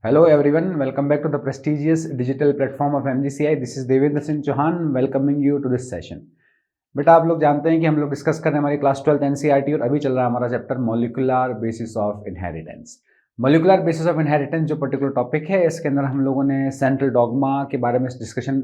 Hello everyone, welcome back to the prestigious digital platform of MGCI. This is Devendra Singh Chauhan welcoming you to this session. बेटा आप लोग जानते हैं कि हम लोग डिस्कस कर रहे हैं हमारी क्लास 12 एनसीईआरटी और अभी चल रहा है हमारा chapter molecular basis of inheritance. Molecular basis of inheritance जो पर्टिकुलर टॉपिक है, इसके अंदर हम लोगों ने सेंट्रल डॉग्मा के बारे में डिस्कशन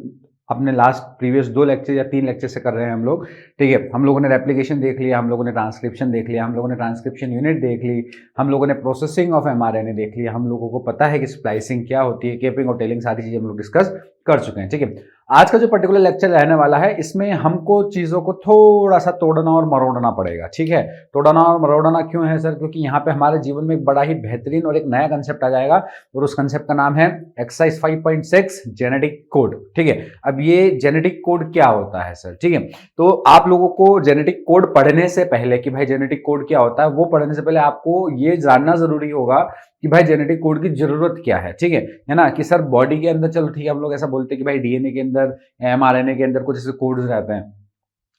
अपने लास्ट प्रीवियस 2 लेक्चर या 3 लेक्चर से कर रहे हैं हम लोग। ठीक है, हम लोगों ने रेप्लिकेशन देख लिया, हम लोगों ने ट्रांसक्रिप्शन देख लिया, हम लोगों ने ट्रांसक्रिप्शन यूनिट देख ली, हम लोगों ने प्रोसेसिंग ऑफ एमआरएनए देख लिया, हम लोगों को पता है कि स्प्लाइसिंग क्या होती है, केपिंग और टेलिंग, सारी चीजें हम लोग डिस्कस कर चुके हैं। ठीक है, आज का जो पर्टिकुलर लेक्चर रहने वाला है इसमें हमको चीजों को थोड़ा सा तोड़ना और मरोड़ना पड़ेगा। ठीक है, तोड़ना और मरोड़ना क्यों है सर? क्योंकि यहाँ पे हमारे जीवन में एक बड़ा ही बेहतरीन और एक नया कंसेप्ट आ जाएगा और उस कंसेप्ट का नाम है एक्सरसाइज 5.6 जेनेटिक कोड। ठीक है, अब ये जेनेटिक कोड क्या होता है सर? ठीक है, तो आप लोगों को जेनेटिक कोड पढ़ने से पहले कि भाई जेनेटिक कोड क्या होता है, वो पढ़ने से पहले आपको ये जानना जरूरी होगा कि भाई जेनेटिक कोड की जरूरत क्या है। ठीक है ना, कि सर बॉडी के अंदर, चलो ठीक है, हम लोग ऐसा बोलते हैं कि भाई डीएनए के अंदर, एमआरएनए के अंदर कुछ ऐसे कोड्स रहते हैं,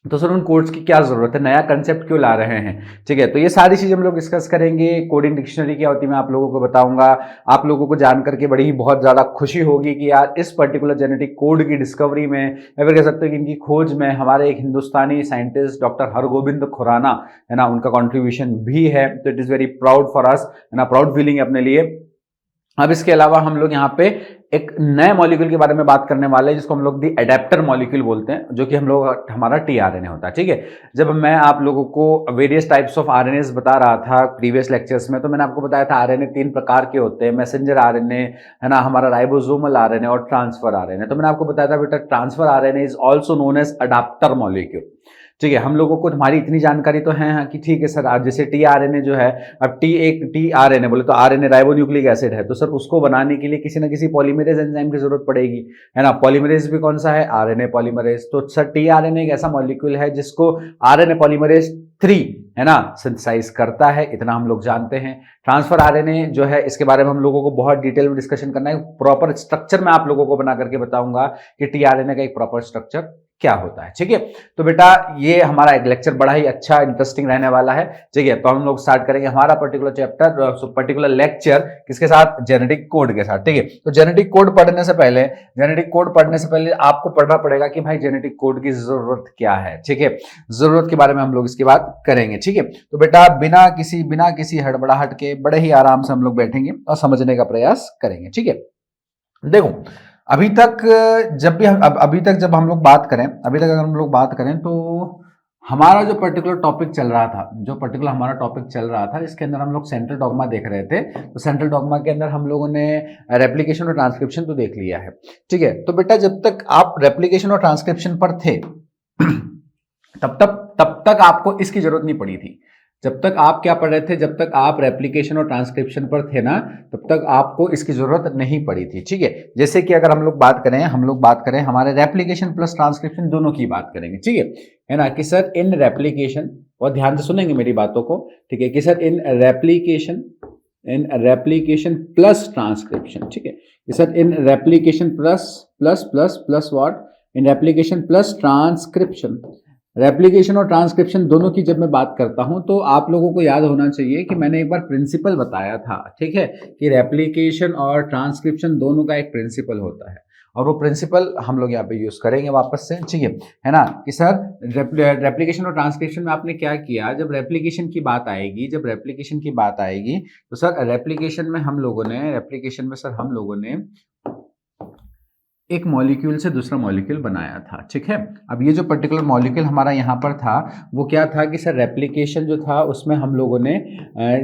तो सर उन कोड्स की क्या जरूरत है, नया कंसेप्ट क्यों ला रहे हैं। ठीक है, तो ये सारी चीजें हम लोग डिस्कस करेंगे। कोडिंग डिक्शनरी क्या होती है मैं आप लोगों को बताऊंगा। आप लोगों को जान करके बड़ी ही बहुत ज्यादा खुशी होगी कि यार इस पर्टिकुलर जेनेटिक कोड की डिस्कवरी में, या फिर कह सकते हैं कि इनकी खोज में हमारे एक हिंदुस्तानी साइंटिस्ट डॉक्टर हरगोविंद खुराना है ना, उनका कॉन्ट्रीब्यूशन भी है। तो it is very proud for us, है ना, प्राउड फीलिंग है अपने लिए। अब इसके अलावा हम लोग यहाँ पे एक नए मॉलिक्यूल के बारे में बात करने वाले हैं जिसको हम लोग दी एडेप्टर मॉलिक्यूल बोलते हैं, जो कि हम लोग हमारा टीआरएनए होता है। ठीक है, जब मैं आप लोगों को वेरियस टाइप्स ऑफ आरएनएस बता रहा था प्रीवियस लेक्चर्स में, तो मैंने आपको बताया था आरएनए 3 प्रकार के होते हैं, मैसेंजर आरएनए, है ना, हमारा राइबोसोमल आरएनए और ट्रांसफर आरएनए। तो मैंने आपको बताया था बेटा transfer RNA is also known as adapter molecule. ठीक है, हम लोगों को हमारी इतनी जानकारी तो है कि ठीक है सर, आज जैसे टीआरएनए जो है, अब टीआरएनए बोले तो आरएनए राइबोन्यूक्लिक एसिड है, तो सर उसको बनाने के लिए किसी ना किसी पॉलीमरेज एंजाइम की जरूरत पड़ेगी, है ना। पॉलीमरेज भी कौन सा है? RNA polymerase. तो सर टीआरएनए एक ऐसा मॉलिक्यूल है जिसको आरएनए पॉलीमरेज 3, है ना, सिंथेसाइज करता है, इतना हम लोग जानते हैं। ट्रांसफर आरएनए जो है, इसके बारे में हम लोगों को बहुत डिटेल में डिस्कशन करना है। प्रॉपर स्ट्रक्चर मैं आप लोगों को बना करके बताऊंगा कि टीआरएनए का एक प्रॉपर स्ट्रक्चर क्या होता है। ठीक है, तो बेटा ये हमारा एक लेक्चर बड़ा ही अच्छा इंटरेस्टिंग रहने वाला है। ठीक है, तो हम लोग स्टार्ट करेंगे हमारा पर्टिकुलर चैप्टर, पर्टिकुलर लेक्चर किसके साथ? जेनेटिक कोड के साथ। ठीक है, तो जेनेटिक कोड पढ़ने से पहले आपको पढ़ना पड़ेगा कि भाई जेनेटिक कोड की जरूरत क्या है। ठीक है, जरूरत के बारे में हम लोग इसकी बात करेंगे। ठीक है, तो बेटा बिना किसी हड़बड़ाहट के बड़े ही आराम से हम लोग बैठेंगे और समझने का प्रयास करेंगे। ठीक है, देखो अभी तक जब हम लोग बात करें, अगर हम लोग बात करें तो हमारा जो पर्टिकुलर टॉपिक चल रहा था, इसके अंदर हम लोग सेंट्रल डॉग्मा देख रहे थे। तो सेंट्रल डॉग्मा के अंदर हम लोगों ने रेप्लिकेशन और ट्रांसक्रिप्शन तो देख लिया है। ठीक है, तो बेटा जब तक आप रेप्लिकेशन और ट्रांसक्रिप्शन पर थे तब तक आपको इसकी जरूरत नहीं पड़ी थी। जब तक आप क्या पढ़ रहे थे, जब तक आप रेप्लिकेशन और ट्रांसक्रिप्शन पर थे ना, तब तक आपको इसकी जरूरत नहीं पड़ी थी। ठीक है, जैसे कि अगर हम लोग बात करें हमारे रेप्लिकेशन प्लस ट्रांसक्रिप्शन दोनों की बात करेंगे। ठीक है ना, कि सर इन रेप्लिकेशन, और ध्यान से सुनेंगे मेरी बातों को, ठीक है, कि सर इन रेप्लिकेशन प्लस ट्रांसक्रिप्शन। ठीक है, कि sir in replication plus what, in replication plus transcription, replication और ट्रांसक्रिप्शन दोनों की जब मैं बात करता हूं तो आप लोगों को याद होना चाहिए कि मैंने एक बार प्रिंसिपल बताया था। ठीक है, कि रेप्लिकेशन और ट्रांसक्रिप्शन दोनों का एक प्रिंसिपल होता है और वो प्रिंसिपल हम लोग यहाँ पे यूज करेंगे वापस से। ठीक है ना, कि सर रेप्लिकेशन और ट्रांसक्रिप्शन में आपने क्या किया, जब रेप्लिकेशन की बात आएगी तो सर रेप्लिकेशन में हम लोगों ने एक मॉलिक्यूल से दूसरा मॉलिक्यूल बनाया था। ठीक है, अब ये जो पर्टिकुलर मॉलिक्यूल हमारा यहाँ पर था वो क्या था कि सर रेप्लिकेशन जो था उसमें हम लोगों ने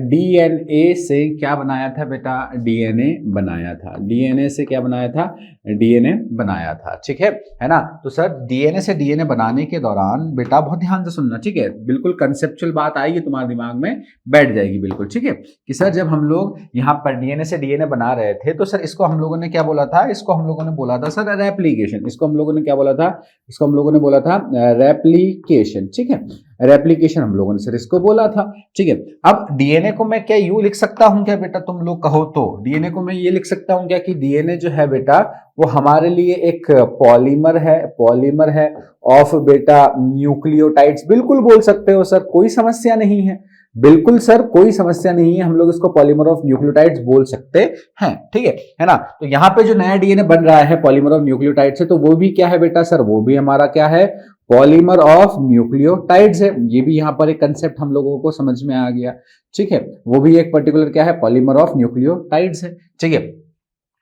डीएनए से क्या बनाया था बेटा? डीएनए बनाया था। डीएनए से क्या बनाया था? डीएनए बनाया था। ठीक है ना। तो सर डीएनए से डीएनए बनाने के दौरान बेटा बहुत ध्यान से सुनना, ठीक है, बिल्कुल कंसेप्चुअल बात आएगी, तुम्हारे दिमाग में बैठ जाएगी बिल्कुल। ठीक है, कि सर जब हम लोग यहाँ पर डीएनए से डीएनए बना रहे थे तो सर इसको हम लोगों ने क्या बोला था? इसको हम लोगों ने बोला था सर रेप्लिकेशन। इसको हम लोगों ने क्या बोला था? इसको हम लोगों ने बोला था रेप्लिकेशन। ठीक है, रेप्लिकेशन हम लोगों ने सर इसको बोला था। ठीक है, अब डीएनए को मैं क्या यूं लिख सकता हूं क्या बेटा? तुम लोग कहो तो डीएनए को मैं ये लिख सकता हूं क्या कि डीएनए जो है बेटा वो हमारे लिए एक पॉलीमर है ऑफ बेटा न्यूक्लियोटाइड्स। बिल्कुल बोल सकते हो सर, कोई समस्या नहीं है। बिल्कुल सर, कोई समस्या नहीं है, हम लोग इसको पॉलीमर ऑफ न्यूक्लियोटाइड्स बोल सकते हैं, ठीक है ना। तो यहाँ पे जो नया डीएनए बन रहा है पॉलीमर ऑफ न्यूक्लियोटाइड से, तो वो भी क्या है बेटा सर, वो भी हमारा क्या है, पॉलीमर ऑफ न्यूक्लियोटाइड्स है। ये भी यहाँ पर एक कंसेप्ट हम लोगों को समझ में आ गया, ठीक है। वो भी एक पर्टिकुलर क्या है, पॉलीमर ऑफ न्यूक्लियोटाइड्स है, ठीक है।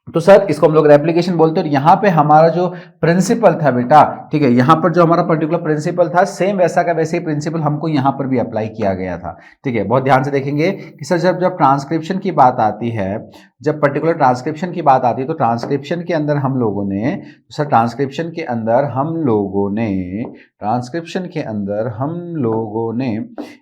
तो सर इसको हम लोग रेप्लिकेशन बोलते हैं। और यहाँ पे हमारा जो प्रिंसिपल था बेटा, ठीक है, यहाँ पर जो हमारा पर्टिकुलर प्रिंसिपल था, सेम वैसा का वैसे ही प्रिंसिपल हमको यहाँ पर भी अप्लाई किया गया था, ठीक है। बहुत ध्यान से देखेंगे कि सर जब जब ट्रांसक्रिप्शन की बात आती है, जब पर्टिकुलर ट्रांसक्रिप्शन की बात आती है, तो ट्रांसक्रिप्शन के अंदर हम लोगों ने, सर ट्रांसक्रिप्शन के अंदर हम लोगों ने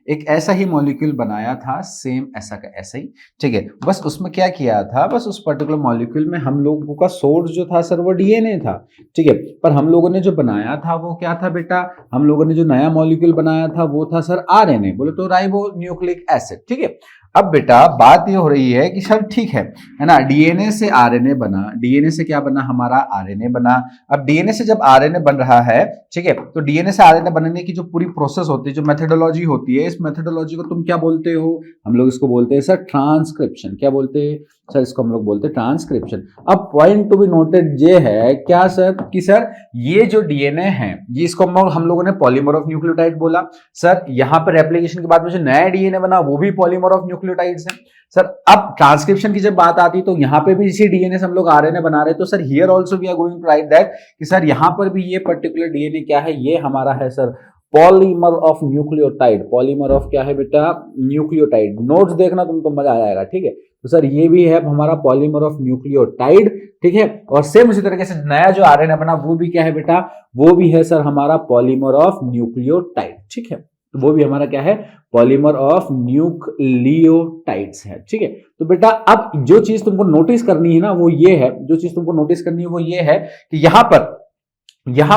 एक ऐसा ही मॉलिक्यूल बनाया था, सेम ऐसा का ऐसा ही, ठीक है। बस उसमें क्या किया था, बस उस पर्टिकुलर मॉलिक्यूल में हम लोगों का सोर्स जो था सर वो डीएनए था, ठीक है। पर हम लोगों ने जो बनाया था वो क्या था बेटा, हम लोगों ने जो नया मॉलिक्यूल बनाया था वो था सर आरएनए, बोले तो राइबो न्यूक्लिक एसिड, ठीक है। अब बेटा बात ये हो रही है कि सर ठीक है ना, डीएनए से आरएनए बना, डीएनए से क्या बना, हमारा आरएनए बना। अब डीएनए से जब आरएनए बन रहा है, ठीक है, तो डीएनए से आरएनए बनने की जो पूरी प्रोसेस होती है, जो मेथोडोलॉजी होती है, इस मेथोडोलॉजी को तुम क्या बोलते हो, हम लोग इसको बोलते हैं सर ट्रांसक्रिप्शन। क्या बोलते हैं सर, इसको हम लोग बोलते हैं ट्रांसक्रिप्शन। अब पॉइंट टू बी नोटेड ये है क्या सर, कि सर ये जो डीएनए है, ये इसको हम लोगों ने पॉलीमर ऑफ न्यूक्लियोटाइड बोला। सर यहाँ पर रेप्लिकेशन के बाद में जो नया डीएनए बना वो भी पॉलीमर ऑफ न्यूक्लियोटाइड्स है। सर अब ट्रांसक्रिप्शन की जब बात आती है तो यहाँ पे भी इसी डीएनए से हम लोग आरएनए बना रहे हैं। तो sir here also we are going to write that कि सर यहाँ पर भी ये पर्टिकुलर डीएनए क्या है, ये हमारा है sir polymer of nucleotide. Polymer of क्या है बेटा, न्यूक्लियोटाइड। नोट्स देखना तुम तो मजा आ जाएगा, ठीक है। तो सर ये भी है हमारा पॉलीमर ऑफ न्यूक्लियोटाइड, ठीक है। और सेम उसी तरीके से नया जो आरएनए बना वो भी क्या है बेटा, वो भी है सर हमारा पॉलीमर ऑफ न्यूक्लियोटाइड, ठीक है। तो वो भी हमारा क्या है, पॉलीमर ऑफ न्यूक्लियोटाइड्स है, ठीक है। तो बेटा अब जो चीज तुमको नोटिस करनी है ना वो ये है, जो चीज तुमको नोटिस करनी है वो ये है कि यहां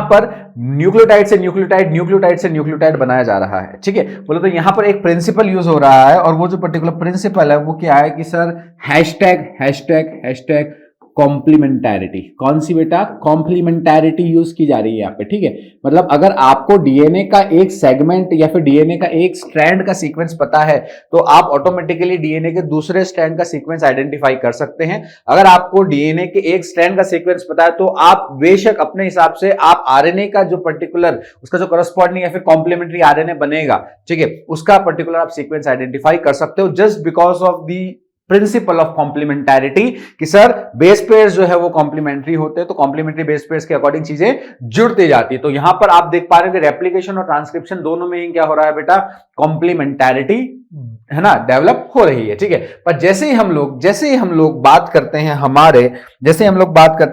पर न्यूक्लियोटाइड से न्यूक्लियोटाइड, न्यूक्लियोटाइड से न्यूक्लियोटाइड बनाया जा रहा है, ठीक है। बोले तो यहां पर एक प्रिंसिपल यूज हो रहा है, और वो जो पर्टिकुलर प्रिंसिपल है वो क्या है कि सर हैशटैग कॉम्प्लीमेंटैरिटी। कौन सी बेटा, कॉम्प्लीमेंटैरिटी यूज की जा रही है यहाँ पे, ठीक है। मतलब अगर आपको डीएनए का एक सेगमेंट या फिर डीएनए का एक स्ट्रैंड का सीक्वेंस पता है तो आप ऑटोमेटिकली डीएनए के दूसरे स्ट्रैंड का सीक्वेंस आइडेंटिफाई कर सकते हैं। अगर आपको डीएनए के एक स्ट्रैंड का सीक्वेंस पता है तो आप बेशक अपने हिसाब से आप आरएनए का जो पर्टिकुलर उसका जो करस्पॉन्डिंग या फिर कॉम्प्लीमेंट्री आरएनए बनेगा, ठीक है, उसका पर्टिकुलर आप सीक्वेंस आइडेंटिफाई कर सकते हो, just because of the principle of complementarity कि सर बेस पेयर्स जो है वो कॉम्प्लीमेंट्री होते हैं, तो कॉम्प्लीमेंट्री बेस पेयर्स के अकॉर्डिंग चीजें जुड़ती जाती है। तो यहां पर आप देख पा रहे हो कि रेप्लिकेशन और ट्रांसक्रिप्शन दोनों में ही क्या हो रहा है बेटा, कॉम्प्लीमेंटैरिटी है ना, डेवलप हो रही है, ठीक है। पर जैसे ही हम लोग बात करते हैं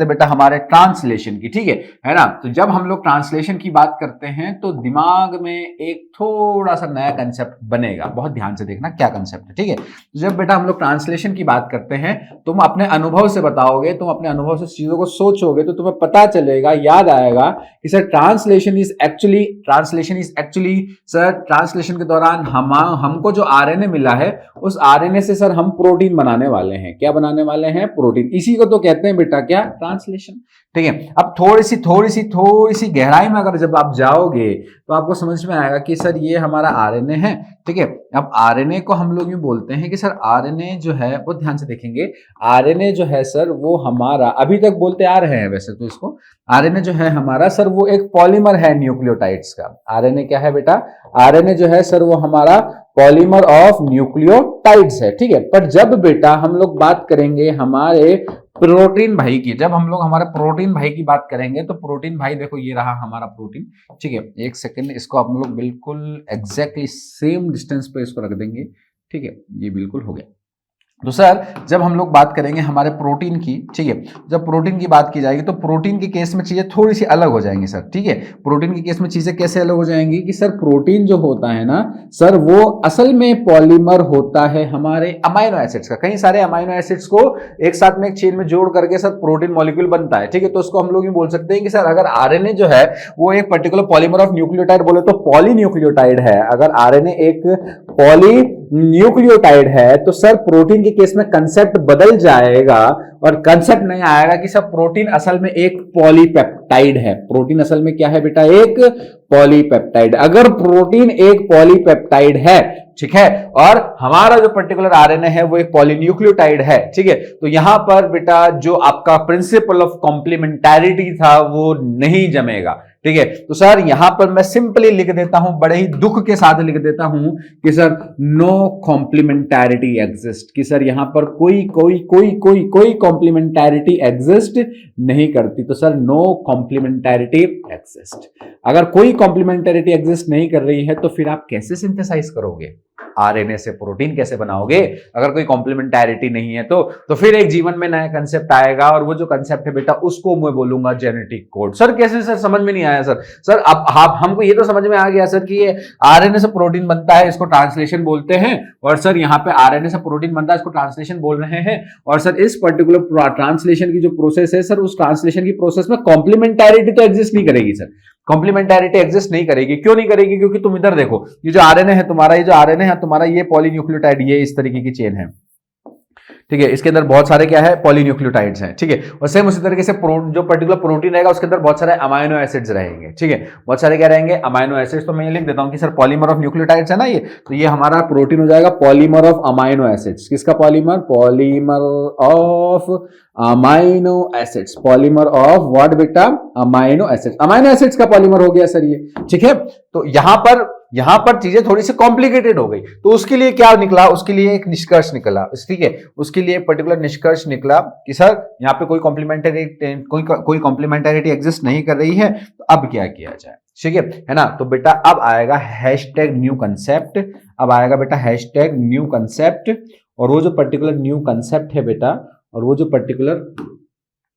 बेटा हमारे ट्रांसलेशन की, ठीक है ना। तो जब हम लोग ट्रांसलेशन की बात करते हैं तो दिमाग में एक थोड़ा सा नया कंसेप्ट बनेगा, बहुत ध्यान से देखना क्या कंसेप्ट है, ठीक है। तो जब बेटा हम लोग ट्रांसलेशन की बात करते हैं, तुम अपने अनुभव से बताओगे, तुम अपने अनुभव से चीजों को सोचोगे तो तुम्हें पता चलेगा, याद आएगा कि sir translation is actually sir translation के दौरान हमको जो आरएनए मिला है उस आरएनए से सर हम प्रोटीन बनाने वाले हैं। क्या बनाने वाले हैं, प्रोटीन। इसी को तो कहते हैं बेटा क्या, ट्रांसलेशन, ठीक है। अब थोड़ी सी गहराई में अगर जब आप जाओगे तो आपको समझ में आएगा कि सर ये हमारा आरएनए है, ठीक है। अब आरएनए को हम लोग यूं बोलते हैं कि सर आरएनए जो है, बहुत ध्यान से देखेंगे, आरएनए जो है सर वो हमारा, अभी तक बोलते आ रहे हैं वैसे तो इसको, आरएनए जो है हमारा सर वो एक पॉलीमर है न्यूक्लियोटाइड्स का। आरएनए क्या है बेटा, आरएनए जो है सर वो हमारा पॉलीमर ऑफ न्यूक्लियोटाइड्स है, ठीक है। पर जब बेटा हम लोग बात करेंगे हमारे प्रोटीन भाई की, जब हम लोग हमारे प्रोटीन भाई की बात करेंगे तो प्रोटीन भाई देखो ये रहा हमारा प्रोटीन, ठीक है। एक सेकंड, इसको आप लोग बिल्कुल एग्जैक्टली सेम डिस्टेंस पे इसको रख देंगे, ठीक है, ये बिल्कुल हो गया। तो सर जब हम लोग बात करेंगे हमारे प्रोटीन की, ठीक है, जब प्रोटीन की बात की जाएगी तो प्रोटीन के केस में चीजें थोड़ी सी अलग हो जाएंगी सर, ठीक है। प्रोटीन के केस में चीजें कैसे अलग हो जाएंगी कि सर प्रोटीन जो होता है ना सर वो असल में पॉलीमर होता है हमारे अमाइनो एसिड्स का। कई सारे अमाइनो एसिड्स को एक साथ में एक चेन में जोड़ करके सर प्रोटीन मॉलिक्यूल बनता है, ठीक है। तो उसको हम लोग यूं बोल सकते हैं कि सर अगर आरएनए जो है वो एक पर्टिकुलर पॉलीमर ऑफ न्यूक्लियोटाइड बोले तो पॉलीन्यूक्लियोटाइड है। अगर आरएनए एक पॉली न्यूक्लियोटाइड है तो सर प्रोटीन के केस में कंसेप्ट बदल जाएगा और कंसेप्ट नहीं आएगा कि सर प्रोटीन असल में एक पॉलीपेप्टाइड है। प्रोटीन असल में क्या है बेटा, एक पॉलीपेप्टाइड। अगर प्रोटीन एक पॉलीपेप्टाइड है, ठीक है, और हमारा जो पर्टिकुलर आरएनए है वो एक पॉलीन्यूक्लियोटाइड है, ठीक है, तो यहां पर बेटा जो आपका प्रिंसिपल ऑफ कॉम्प्लीमेंटैरिटी था वो नहीं जमेगा, ठीक है। तो सर यहां पर मैं सिंपली लिख देता हूं, बड़े ही दुख के साथ लिख देता हूं कि सर नो कॉम्प्लीमेंटैरिटी एग्जिस्ट, कि सर यहां पर कोई कोई कोई कोई कोई कॉम्प्लीमेंटैरिटी एग्जिस्ट नहीं करती। तो सर नो कॉम्प्लीमेंटैरिटी एग्जिस्ट। अगर कोई कॉम्प्लीमेंटैरिटी एग्जिस्ट नहीं कर रही है तो फिर आप कैसे सिंथेसाइज करोगे आरएनए से प्रोटीन, कैसे बनाओगे अगर कोई कॉम्प्लीमेंटैरिटी नहीं है तो फिर एक जीवन में नया कंसेप्ट आएगा, और वो जो कंसेप्ट है बेटा उसको मैं बोलूंगा जेनेटिक कोड। सर कैसे? सर समझ में नहीं आया सर अब आप हमको ये तो समझ में आ गया सर कि ये आरएनए से प्रोटीन बनता है, इसको ट्रांसलेशन बोलते हैं, और सर यहाँ पे आरएनए से प्रोटीन बनता है, इसको ट्रांसलेशन बोल रहे हैं, और सर इस पर्टिकुलर ट्रांसलेशन की जो प्रोसेस है सर, उस ट्रांसलेशन की प्रोसेस में कॉम्प्लीमेंटैरिटी तो एग्जिस्ट नहीं करेगी सर, कॉम्प्लीमेंटैरिटी एग्जिस्ट नहीं करेगी। क्यों नहीं करेगी? क्योंकि तुम इधर देखो, ये जो आरएनए है तुम्हारा, ये जो आरएनए है तुम्हारा, ये पॉलीन्यूक्लियोटाइड, ये इस तरीके की चेन है, ठीक है, इसके अंदर बहुत सारे क्या है, पॉलीन्यूक्लियोटाइड्स हैं, ठीक है, और सेम उसी तरीके से जो पर्टिकुलर प्रोटीन रहेगा उसके अंदर बहुत सारे अमाइनो एसिड्स रहेंगे, ठीक है, बहुत सारे क्या रहेंगे, अमाइनो एसिड्स। तो मैं ये लिख देता हूं कि सर पॉलीमर ऑफ न्यूक्लियोटाइड्स है ना ये, तो ये हमारा प्रोटीन हो जाएगा पॉलीमर ऑफ अमाइनो एसिड्स। किसका polymer? Polymer of amino acids. Polymer of what बेटा? Amino acids. अमाइनो एसिड्स का पॉलीमर हो गया सर ये, ठीक है। तो यहां पर चीजें थोड़ी सी कॉम्प्लिकेटेड हो गई, तो उसके लिए क्या निकला? उसके लिए एक निष्कर्ष निकला, ठीक है, उसके लिए एक पर्टिकुलर निष्कर्ष निकला कि सर यहाँ पे कोई कॉम्प्लीमेंटैरिटी एग्जिस्ट नहीं कर रही है, तो अब क्या किया जाए, ठीक है ना। तो बेटा अब आएगा हैशटैग न्यू कंसेप्ट, अब आएगा बेटा हैशटैग न्यू कंसेप्ट, और वो जो पर्टिकुलर न्यू कंसेप्ट है बेटा, और वो जो पर्टिकुलर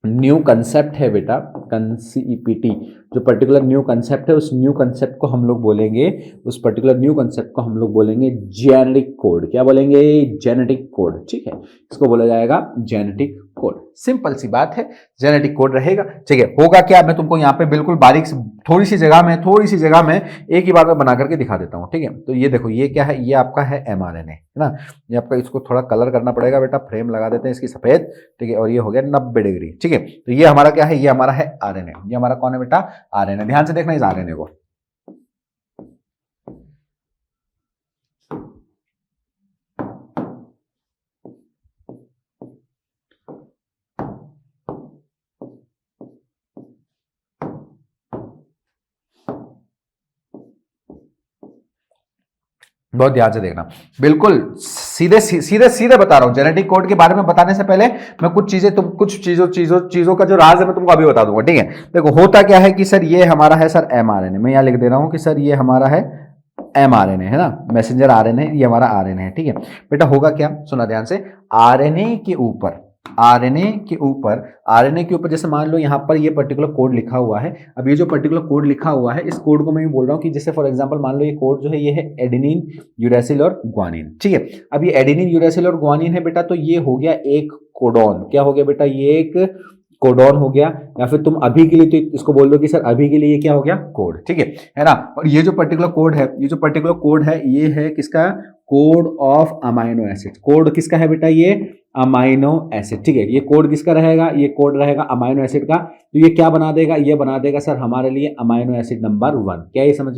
न्यू कंसेप्ट है बेटा, कंसीईपीटी, जो पर्टिकुलर न्यू कंसेप्ट है, उस न्यू कंसेप्ट को हम लोग बोलेंगे, उस पर्टिकुलर न्यू कंसेप्ट को हम लोग बोलेंगे जेनेटिक कोड। क्या बोलेंगे? जेनेटिक कोड, ठीक है, इसको बोला जाएगा जेनेटिक कोड। सिंपल सी बात है, जेनेटिक कोड रहेगा, ठीक है। होगा क्या, मैं तुमको यहाँ पे बिल्कुल बारीक थोड़ी सी जगह में एक ही बार में बना करके दिखा देता हूँ, ठीक है। तो ये देखो, ये क्या है? ये आपका है एमआरएनए, है ना, ये आपका, इसको थोड़ा कलर करना पड़ेगा बेटा, फ्रेम लगा देते हैं इसकी सफेद, ठीक है, और ये हो गया 90 डिग्री, ठीक है। तो ये हमारा क्या है? ये हमारा है आरएनए। ये हमारा कौन है बेटा? आरएनए। ध्यान से देखना इस आरएनए को, बहुत ध्यान से देखना, बिल्कुल सीधे बता रहा हूं। जेनेटिक कोड के बारे में बताने से पहले मैं कुछ चीजों का जो राज है मैं तुमको अभी बता दूंगा, ठीक है। देखो होता क्या है कि सर ये हमारा है सर एमआरएनए, मैं यहां लिख दे रहा हूं कि सर ये हमारा है एमआरएनए, है ना, मैसेंजर आरएनए, ये हमारा आरएनए है, ठीक है। बेटा होगा क्या, सुना ध्यान से, आरएनए के ऊपर जैसे मान लो यहाँ पर ये पर्टिकुलर कोड लिखा हुआ है। अब ये जो पर्टिकुलर कोड लिखा हुआ है, इस कोड को मैं बोल रहा हूँ कि जैसे फॉर एग्जांपल मान लो ये कोड जो है ये है एडेनिन, यूरेसिल और ग्वानिन, ठीक है। अब ये एडेनिन, यूरेसिल और ग्वानिन है बेटा, तो ये हो गया एक कोडॉन। क्या हो गया बेटा? ये एक कोडॉन हो गया, या फिर तुम अभी के लिए तो इसको बोल दो कि सर अभी के लिए ये क्या हो गया? कोड, ठीक है ना। और ये जो पर्टिकुलर कोड है, ये है किसका? Code of amino acid. Code किसका है बेटा? ये अमाइनो एसिड, ठीक है। ये कोड किसका रहेगा? ये कोड रहेगा अमाइनो एसिड का। तो ये क्या बना देगा? ये बना देगा सर हमारे लिए अमाइनो एसिड नंबर 1। क्या ये समझ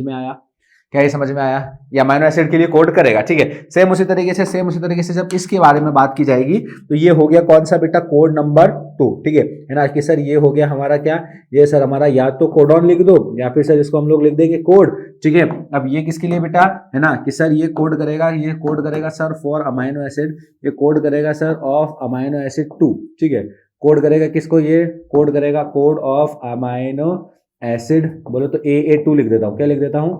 में आया? ये अमाइनो एसिड के लिए कोड करेगा, ठीक है। सेम उसी तरीके से जब इसके बारे में बात की जाएगी तो ये हो गया कौन सा बेटा? कोड नंबर 2, ठीक है ना, कि सर ये हो गया हमारा क्या? ये सर हमारा या तो कोडॉन लिख दो, या फिर सर इसको हम लोग लिख देंगे कोड, ठीक है। अब ये किसके लिए बेटा, है ना, कि सर ये कोड करेगा सर फॉर अमाइनो एसिड, ये कोड करेगा सर ऑफ अमाइनो एसिड 2, ठीक है। कोड करेगा किसको? ये कोड करेगा कोड ऑफ अमाइनो एसिड, बोलो तो AA2 लिख देता हूं। क्या लिख देता हूं?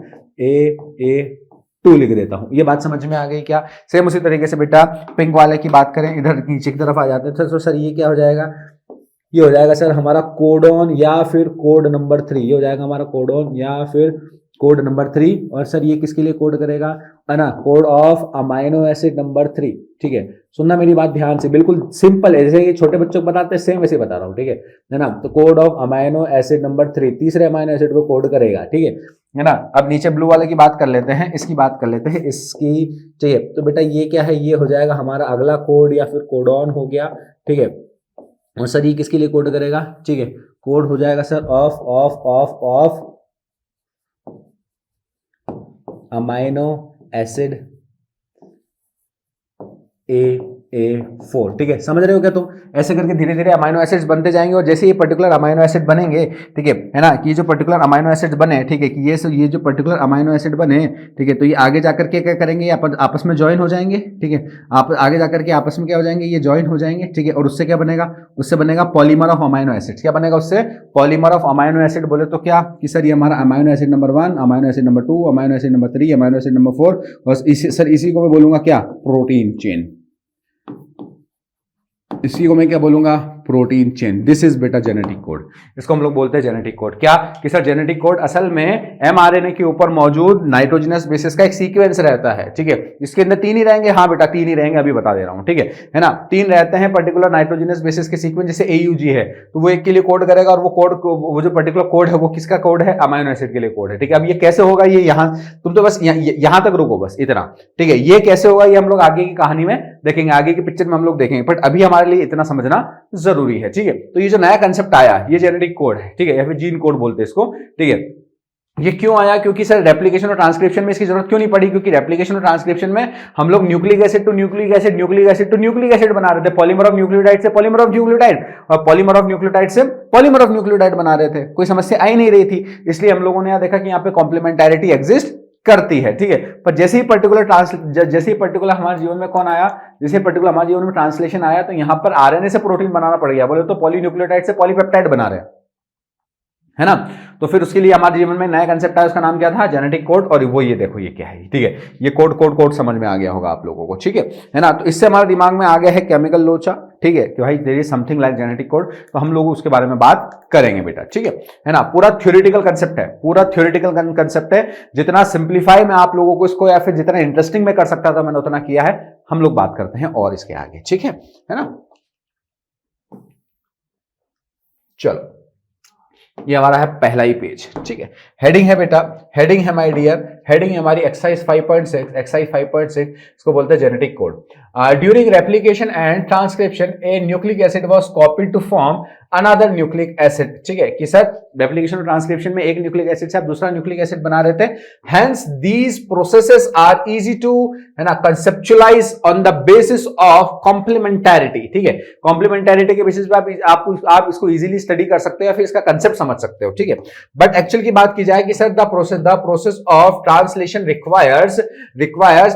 AA2 लिख देता हूं। ये बात समझ में आ गई क्या? सेम उसी तरीके से बेटा पिंक वाले की बात करें, इधर नीचे की तरफ आ जाते हैं तो सर ये क्या हो जाएगा? ये हो जाएगा सर हमारा कोडॉन या फिर कोड नंबर 3। ये हो जाएगा हमारा कोडॉन या फिर कोड नंबर 3। और सर ये किसके लिए कोड करेगा? है ना, code of amino acid number 3, ठीक है। सुनना मेरी बात ध्यान से, बिल्कुल सिंपल है, जैसे ये छोटे बच्चों को बताते हैं सेम वैसे बता रहा हूँ, ठीक है ना। तो code of amino acid number 3 तीसरे अमाइनो एसिड को कोड करेगा, ठीक है ना। अब नीचे ब्लू वाले की बात कर लेते हैं, इसकी बात कर लेते हैं, इसकी, ठीक है। तो बेटा ये क्या है? ये हो जाएगा हमारा अगला कोड या फिर कोडॉन हो गया, ठीक है। और सर ये किसके लिए कोड करेगा? ठीक है, कोड हो जाएगा sir of amino acid AA4, ठीक है, समझ रहे हो क्या तुम? ऐसे करके धीरे धीरे अमाइनो एसिड्स बनते जाएंगे और जैसे ये पर्टिकुलर अमाइनो एसिड बनेंगे, ठीक है ना, कि ये जो पर्टिकुलर अमाइनो एसिड बने, ठीक है, कि ये जो पर्टिकुलर अमाइनो एसिड बने, ठीक है, तो ये आगे जाकर के क्या करेंगे, आपस में ज्वाइन हो जाएंगे, ठीक है, आप आगे जाकर के आपस में क्या हो जाएंगे, ये ज्वाइन हो जाएंगे, ठीक है, और उससे क्या बनेगा, उससे बनेगा पॉलीमर ऑफ अमाइनो एसिड। क्या बनेगा उससे? Polymer of amino acid. बोले तो क्या कि सर ये हमारा amino acid number 1, amino acid number 2, amino acid number 3, amino acid number 4, और इसी को मैं बोलूंगा क्या? Protein chain. इसी को मैं क्या बोलूंगा? Protein chain. दिस इज बेटा जेनेटिक कोड। इसको हम लोग बोलते हैं जेनेटिक कोड। क्या कि सर जेनेटिक कोड असल में एमआरएनए के ऊपर मौजूद नाइट्रोजनस बेसिस का एक सीक्वेंस रहता है, ठीक है। इसके अंदर 3 ही रहेंगे, हाँ बेटा 3 ही रहेंगे, अभी बता दे रहा हूं, ठीक है ना। 3 रहते हैं पर्टिकुलर नाइट्रोजनस बेसिस के सीक्वेंस, जैसे AUG है तो वो एक के लिए कोड करेगा, और वो जो पर्टिकुलर कोड है वो किसका कोड है? अमाइनो एसिड के लिए कोड है, ठीक है। अब ये कैसे होगा, ये यहां तुम तो बस यहां तक रुको, बस इतना, ठीक है। ये कैसे होगा ये हम लोग आगे की कहानी में देखेंगे, आगे की पिक्चर में हम लोग देखेंगे, बट अभी हमारे लिए इतना समझना जरूरी है, ठीक है। तो ये जो नया कंसेप्ट आया ये जेनेटिक कोड है, ठीक है, या फिर जीन कोड बोलते हैं इसको, ठीक है। ये क्यों आया? क्योंकि सर रेप्लिकेशन और ट्रांसक्रिप्शन में इसकी जरूरत क्यों नहीं पड़ी? क्योंकि रेप्लिकेशन और ट्रांसक्रिप्शन में हम लोग nucleic acid to nucleic acid, nucleic acid to nucleic acid बना रहे थे, पॉलीमर ऑफ न्यूक्लियोटाइड से पॉलीमर ऑफ न्यूक्लियोटाइड, और पॉलीमर ऑफ न्यूक्लियोटाइड से पॉलीमर ऑफ न्यूक्लियोटाइड बना रहे थे। कोई समस्या आई नहीं रही थी, इसलिए हम लोगों ने यहां देखा कि यहाँ पे कॉम्प्लीमेंटारिटी एग्जिस्ट करती है, ठीक है। पर जैसे ही पर्टिकुलर हमारे जीवन में कौन आया, जैसे पर्टिकुलर हमारे जीवन में ट्रांसलेशन आया, तो यहां पर आरएनए से प्रोटीन बनाना पड़ गया। बोले तो पॉलीन्यूक्लियोटाइड से पॉलीपेप्टाइड बना रहे हैं, है ना। तो फिर उसके लिए हमारे जीवन में नया कंसेप्ट आया, उसका नाम क्या था? Genetic code. और वो ये देखो ये क्या है, ठीक है, ये कोड समझ में आ गया होगा आप लोगों को, ठीक है ना। तो इससे हमारे दिमाग में आ गया है केमिकल लोचा, ठीक है, कि भाई there is something like genetic code. तो हम लोग उसके बारे में बात करेंगे बेटा, ठीक है ना। पूरा थ्योरेटिकल कंसेप्ट है, पूरा थ्योरेटिकल कंसेप्ट है। जितना सिंप्लीफाई मैं आप लोगों को इसको या फिर जितना इंटरेस्टिंग मैं कर सकता था मैंने उतना किया है। हम लोग बात करते हैं और इसके आगे, ठीक है ना। चलो ये हमारा है पहला ही पेज, ठीक है। हेडिंग है बेटा, हेडिंग है माय डियर, हेडिंग है हमारी एक्सरसाइज 5.6, इसको बोलते हैं genetic code. During replication and transcription a nucleic acid was copied to form another nucleic acid, ठीक है, कि सर रेप्लिकेशन और ट्रांसक्रिप्शन में एक न्यूक्लिक एसिड से आप दूसरा न्यूक्लिक एसिड बना रहे थे। Hence these processes are easy to, है ना, conceptualize on the basis of complementarity, ठीक है। कॉम्प्लीमेंटैरिटी के बेसिस पे आप इसको इजीली स्टडी कर सकते हो या फिर इसका कंसेप्ट समझ सकते हो, ठीक है। बट एक्चुअल की बात की जाए कि sir the process of translation requires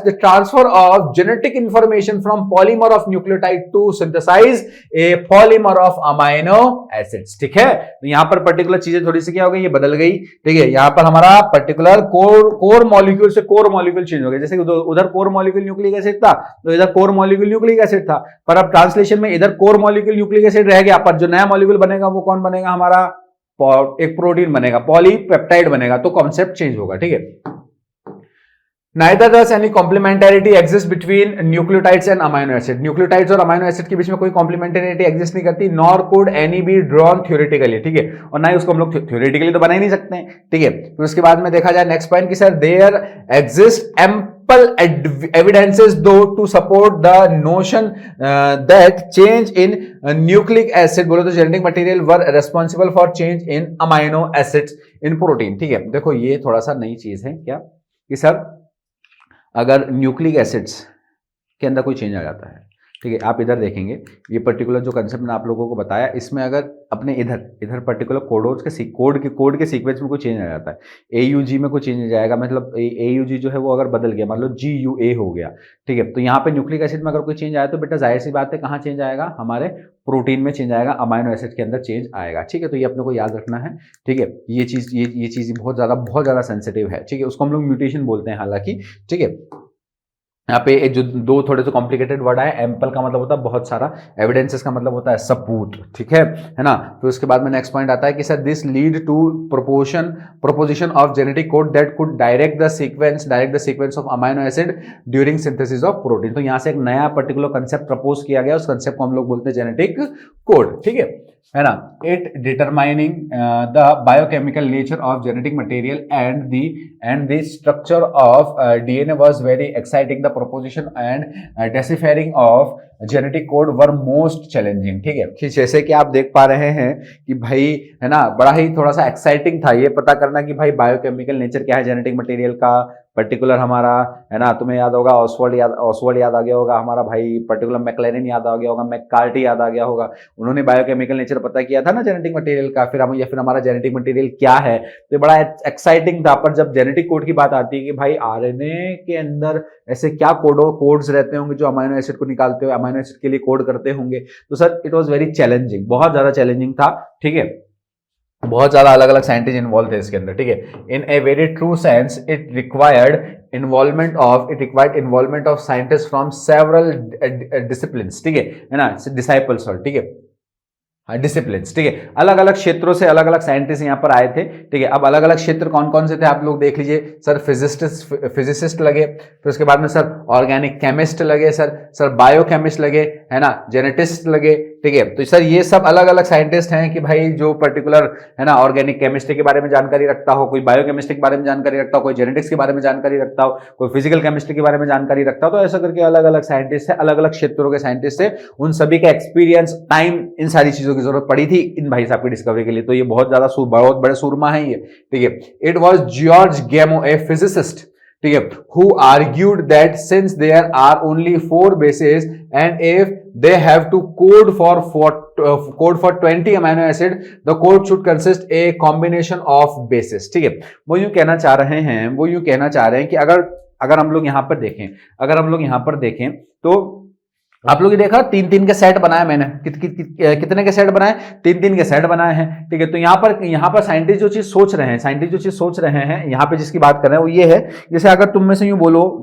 the transfer of genetic information from polymer of nucleotide to synthesize a polymer of amino acids, ठीक है। तो यहां पर पर्टिकुलर चीजें थोड़ी सी क्या हो गई, ये बदल गई, ठीक है। यहां पर हमारा पर्टिकुलर कोर मॉलिक्यूल से कोर मॉलिक्यूल चेंज हो गया। जैसे उधर कोर मॉलिक्यूल न्यूक्लिक एसिड था तो इधर कोर मॉलिक्यूल न्यूक्लिक एसिड था, पर अब ट्रांसलेशन में इधर कोर मॉलिक्यूल न्यूक्लिक एसिड रह गया, पर जो नया मॉलिक्यूल बनेगा वो कौन बनेगा? हमारा एक प्रोटीन बनेगा, पॉलीपेप्टाइड बनेगा। तो कॉन्सेप्ट चेंज होगा, ठीक है। Neither does any complementarity exist between nucleotides and amino acid. Nucleotides और अमाइनो एसिड के बीच में कोई कॉम्प्लीमेंटेरिटी एग्जिस्ट नहीं करती, nor could any be drawn theoretically, ठीक है। और ना ही उसको हम लोग थ्योरेटिकली तो बना ही नहीं सकते हैं, ठीक है। तो उसके बाद में देखा जाए नेक्स्ट पॉइंट कि sir there exist ample evidences though to support the notion that change in nucleic acid, बोलो तो genetic material were responsible for change in amino acids in protein, ठीक है। देखो ये थोड़ा सा नई चीज है क्या कि सर अगर न्यूक्लिक एसिड्स के अंदर कोई चेंज आ जाता है, ठीक है, आप इधर देखेंगे ये पर्टिकुलर जो कंसेप्ट मैंने आप लोगों को बताया, इसमें अगर अपने इधर पर्टिकुलर कोड के सीक्वेंस में कोई चेंज आ जाता है, AUG में कोई चेंज आ जाएगा, मतलब AUG जो है वो अगर बदल गया, मान लो GUA हो गया, ठीक है। तो यहाँ पे न्यूक्लिक एसिड में अगर कोई चेंज आया तो बेटा जाहिर सी बात है कहाँ चेंज आएगा? हमारे प्रोटीन में चेंज आएगा, अमाइनो एसिड के अंदर चेंज आएगा, ठीक है। तो ये अपने को याद रखना है, ठीक है। ये चीज बहुत ज्यादा सेंसिटिव है, ठीक है। उसको हम लोग म्यूटेशन बोलते हैं हालांकि, ठीक है। यहाँ पे जो दो थोड़े से कॉम्प्लिकेटेड वर्ड आए, एम्पल का मतलब होता है बहुत सारा, एविडेंसेस का मतलब होता है सबूत, ठीक है ना। फिर उसके बाद में नेक्स्ट पॉइंट आता है कि sir this lead to proposition of genetic code that could direct the sequence of amino acid during synthesis of protein. तो यहाँ से एक नया पर्टिकुलर कंसेप्ट प्रपोज किया गया, उस कंसेप्ट को हम लोग बोलते हैं जेनेटिक कोड, ठीक है ना। It determining the biochemical nature of genetic material and the structure of DNA was very exciting. The proposition and deciphering of genetic code were most challenging, ठीक है। कि जैसे कि आप देख पा रहे हैं कि भाई, है ना, बड़ा ही थोड़ा सा एक्साइटिंग था ये पता करना कि भाई बायोकेमिकल नेचर क्या है जेनेटिक मटेरियल का, पर्टिकुलर हमारा, है ना, तुम्हें याद होगा ऑसवर्ल्ड याद आ गया होगा, हमारा भाई पर्टिकुलर मैक्लेरिन याद आ गया होगा, मैककार्टी याद आ गया होगा। उन्होंने बायोकेमिकल नेचर पता किया था ना जेनेटिक मटेरियल का, फिर हमारा जेनेटिक मटेरियल क्या है, तो बड़ा एक्साइटिंग था। पर जब जेनेटिक कोड की बात आती है कि भाई आरएनए के अंदर ऐसे क्या कोड्स रहते होंगे जो अमाइनो एसिड को निकालते हुए अमाइनो एसिड के लिए कोड करते होंगे, तो sir it was very challenging, बहुत ज्यादा चैलेंजिंग था। ठीक है, बहुत ज्यादा अलग अलग साइंटिस्ट इन्वॉल्व थे इसके अंदर। ठीक है, in a very true sense it required involvement of scientist from several disciplines. ठीक है ना, डिसाइपल्स, ठीक है, डिसिप्लिन्स। ठीक है, अलग अलग क्षेत्रों से अलग अलग साइंटिस्ट यहाँ पर आए थे। ठीक है, अब अलग अलग क्षेत्र कौन कौन से थे आप लोग देख लीजिए। सर फिजिसिस्ट लगे, फिर उसके बाद में सर ऑर्गेनिक केमिस्ट लगे, सर बायोकेमिस्ट लगे, है ना, जेनेटिस्ट लगे। ठीक है, तो सर ये सब अलग अलग साइंटिस्ट हैं कि भाई जो पर्टिकुलर, है ना, ऑर्गेनिक केमिस्ट्री के बारे में जानकारी रखता हो, कोई बायोकेमिस्ट्री के बारे में जानकारी रखता हो, कोई जेनेटिक्स के बारे में जानकारी रखता हो, कोई फिजिकल केमिस्ट्री के बारे में जानकारी रखता हो। तो ऐसा करके अलग अलग साइंटिस्ट है, अलग अलग क्षेत्रों के साइंटिस्ट है, उन सभी का एक्सपीरियंस, टाइम, इन सारी चीजों की जरूरत पड़ी थी इन भाई साहब की डिस्कवरी के लिए। तो ये बहुत बड़े सूरमा है ये। ठीक है, इट वॉज जॉर्ज गेमो, ए फिजिसिस्ट, ठीक है, who argued that since there are only 4 bases and if they have to code for 20 amino acid, the code should consist a combination of bases। ठीक है, वो यूं कहना चाह रहे हैं कि अगर हम लोग यहां पर देखें तो आप लोग ये देखा 3-3 के सेट बनाए मैंने, कितने के सेट बनाए, 3-3 के सेट बनाए हैं। ठीक है, तो यहाँ पर साइंटिस्ट जो चीज सोच रहे हैं यहाँ पे जिसकी बात कर रहे हैं वो ये है, जैसे अगर तुम में से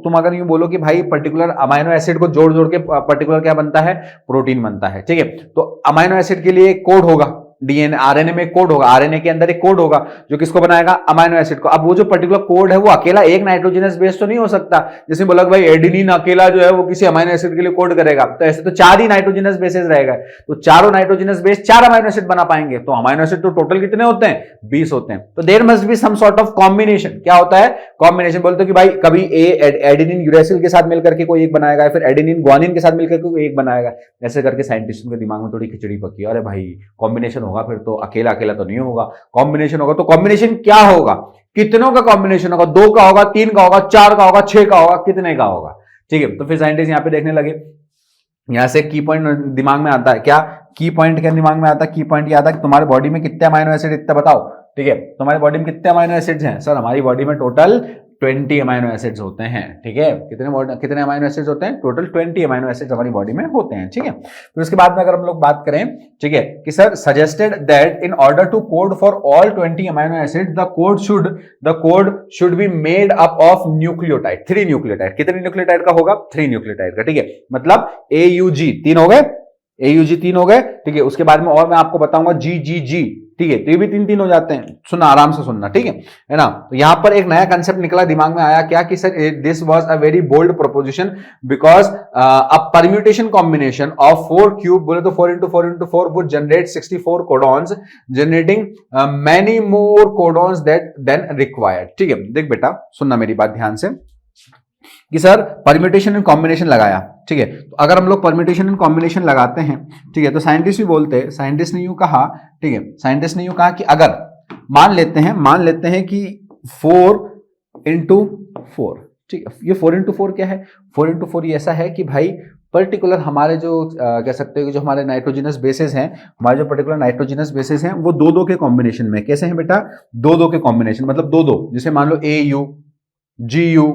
तुम अगर यूं बोलो कि भाई पर्टिकुलर अमाइनो एसिड को जोड़ के पर्टिकुलर क्या बनता है, प्रोटीन बनता है। ठीक है, तो अमाइनो एसिड के लिए एक कोड होगा, डीएनए आरएनए में एक कोड होगा, आरएनए के अंदर एक कोड होगा जो किसको बनाएगा, अमाइनो एसिड को। अब वो जो पर्टिकुलर कोड है वो अकेला एक नाइट्रोजनस बेस तो नहीं हो सकता, जैसे बोला कि भाई एडेनिन अकेला जो है वो किसी अमाइनो एसिड के लिए कोड करेगा, तो ऐसे तो 4 ही नाइट्रोजनस बेसेस रहेगा, तो चारों नाइट्रोजनस बेस 4 अमाइनो एसिड बना पाएंगे। तो अमाइनो एसिड तो टोटल कितने होते हैं, 20 होते हैं। तो there must be some sort of combination. क्या होता है, कॉम्बिनेशन। बोलते कि भाई कभी एडेनिन यूरेसिल के साथ मिलकर के कोई एक बनाएगा, फिर एडेनिन ग्वानिन के साथ मिलकर के कोई एक बनाएगा। ऐसे करके साइंटिस्टों के दिमाग में थोड़ी खिचड़ी पकी, अरे भाई कॉम्बिनेशन होगा फिर तो अकेला तो नहीं होगा, कॉम्बिनेशन होगा। तो कॉम्बिनेशन क्या होगा, कितनों का कॉम्बिनेशन होगा, 2 का होगा, 3 का होगा, 4 का होगा, 6 का होगा, कितने का होगा। ठीक है, तो फिर साइंटिस्ट यहां पे देखने लगे। यहां से की पॉइंट दिमाग में आता है, क्या की पॉइंट क्या दिमाग में आता है, की पॉइंट ये आता है कि तुम्हारे बॉडी में कितने अमाइनो एसिड, इतना बताओ। ठीक है, तुम्हारी बॉडी में कितने अमाइनो एसिड्स हैं, सर हमारी बॉडी में टोटल 20 अमाइनो एसिड्स होते हैं। ठीक है, कितने अमाइनो एसिड्स होते हैं, टोटल 20 अमाइनो एसिड्स हमारी बॉडी में होते हैं। ठीक है, फिर उसके बाद में अगर हम लोग बात करें, ठीक है, कि sir suggested that in order to code for all 20 amino acid the code should be made up of nucleotide, 3 nucleotide. कितने न्यूक्लियोटाइड का होगा, 3 न्यूक्लियोटाइड का। ठीक है, मतलब AUG 3 हो गए, AUG 3 हो गए। ठीक है, उसके बाद में और मैं आपको बताऊंगा GGG। ठीक है, तो ये भी 3 हो जाते हैं। सुनना, आराम से सुनना, ठीक है ना। तो यहां पर एक नया कंसेप्ट निकला, दिमाग में आया क्या कि sir this was a very bold proposition because a permutation combination of 4 cube, बोले तो 4 into 4 into 4 would generate 64 codons, generating many more codons than required. ठीक है, देख बेटा सुनना मेरी बात ध्यान से कि सर परम्यूटेशन एंड कॉम्बिनेशन लगाया। ठीक है, तो अगर हम लोग परम्यूटेशन एंड कॉम्बिनेशन लगाते हैं, ठीक है, तो साइंटिस्ट भी बोलते हैं, साइंटिस्ट ने यूं कहा, ठीक है, साइंटिस्ट ने यूं कहा कि अगर मान लेते हैं कि 4 into 4, ठीक है, ये 4 into 4 क्या है, 4 into 4 ये ऐसा है कि भाई पर्टिकुलर हमारे जो कह सकते हो कि जो हमारे नाइट्रोजनस बेसिस हैं, हमारे जो पर्टिकुलर नाइट्रोजनस बेसिस हैं वो 2-2 के कॉम्बिनेशन में। कैसे हैं बेटा, 2-2 के कॉम्बिनेशन, मतलब 2-2, जैसे मान लो AU GU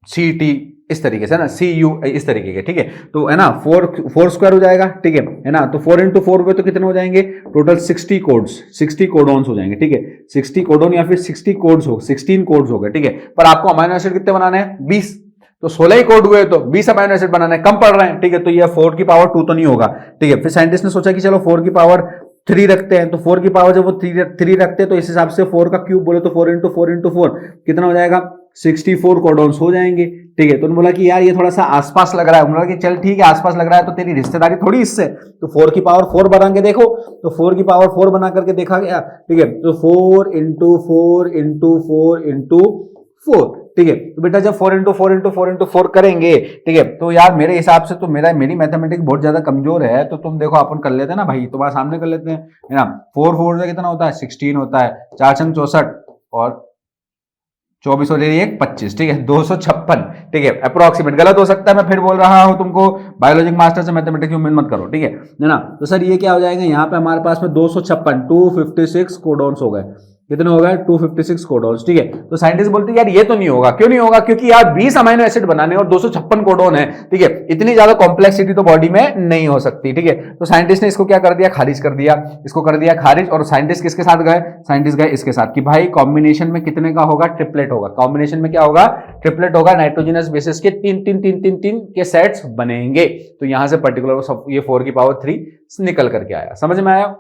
CT इस तरीके से ना, CU इस तरीके के। ठीक है, तो है ना 4 स्क्वायर हो जाएगा। ठीक है ना, तो 4 into 4 हुए तो कितने हो जाएंगे, टोटल 60 कोड्स, 60 कोडॉन्स हो जाएंगे। ठीक है, 60 कोडॉन या फिर 60 कोड्स हो, 16 कोड्स हो गए। ठीक है, पर आपको अमाइनो एसिड कितने बनाने हैं, 20, तो 16 ही कोड हुए तो 20 अमाइनो एसिड बनाना है, कम पड़ रहे हैं। ठीक है, तो ये 4 की पावर 2 तो नहीं होगा। ठीक है, फिर साइंटिस्ट ने सोचा कि चलो 4 की पावर 3 रखते हैं, तो 4 की पावर जब वो 3 रखते हैं तो इस हिसाब से 4 का क्यूब बोले तो 4 into 4 into 4 कितना हो जाएगा, 64 कोडॉन्स हो जाएंगे। ठीक है, तो उन्होंने बोला कि यार ये थोड़ा सा आसपास लग रहा है, उन्होंने बोला कि चल ठीक है आसपास लग रहा है तो तेरी रिश्तेदारी थोड़ी इससे, तो 4 की पावर 4 बना के देखो, तो 4 की पावर 4 बना करके देखा गया। ठीक है, तो 4 into 4 into 4 into 4। ठीक है, तो बेटा जब 4 into 4 into 4 into 4 करेंगे, ठीक है, तो यार मेरे हिसाब से तो मेरी मैथमेटिक्स बहुत ज्यादा कमजोर है, तो तुम देखो अपन कर लेते हैं ना भाई, तुम्हारे सामने कर लेते हैं, है ना। 4 4 से कितना होता है, 16 होता है, 4 छंग 64 और 24 और ये 25, ठीक है, 256, ठीक है, अप्रोक्सीमेट। गलत हो सकता है, मैं फिर बोल रहा हूं तुमको, बायोलॉजिक मास्टर से मैथमेटिक्स की उम्मीद मत करो, ठीक है ना। तो सर ये क्या हो जाएगा, यहाँ पे हमारे पास में 256, 256 कोडॉन्स हो गए। कितने हो गए, 256 कोडॉन्स, ठीक है। तो साइंटिस्ट बोलते हैं यार ये तो नहीं होगा। क्यों नहीं होगा, क्योंकि यार 20 अमीनो एसिड बनाने और 256 कोडॉन है, ठीक है, इतनी ज्यादा कॉम्प्लेक्सिटी तो बॉडी में नहीं हो सकती, ठीक है। तो साइंटिस्ट ने इसको क्या कर दिया, खारिज कर दिया, इसको कर दिया खारिज। और साइंटिस्ट किसके साथ गए, साइंटिस्ट गए इसके साथ कि भाई कॉम्बिनेशन में कितने का होगा, ट्रिपलेट होगा। कॉम्बिनेशन में क्या होगा, ट्रिपलेट होगा। नाइट्रोजनस बेसिस के तीन तीन तीन तीन तीन के सेट्स बनेंगे। तो यहां से पर्टिकुलर ये 4 की पावर 3 निकल करके आया। समझ में आया,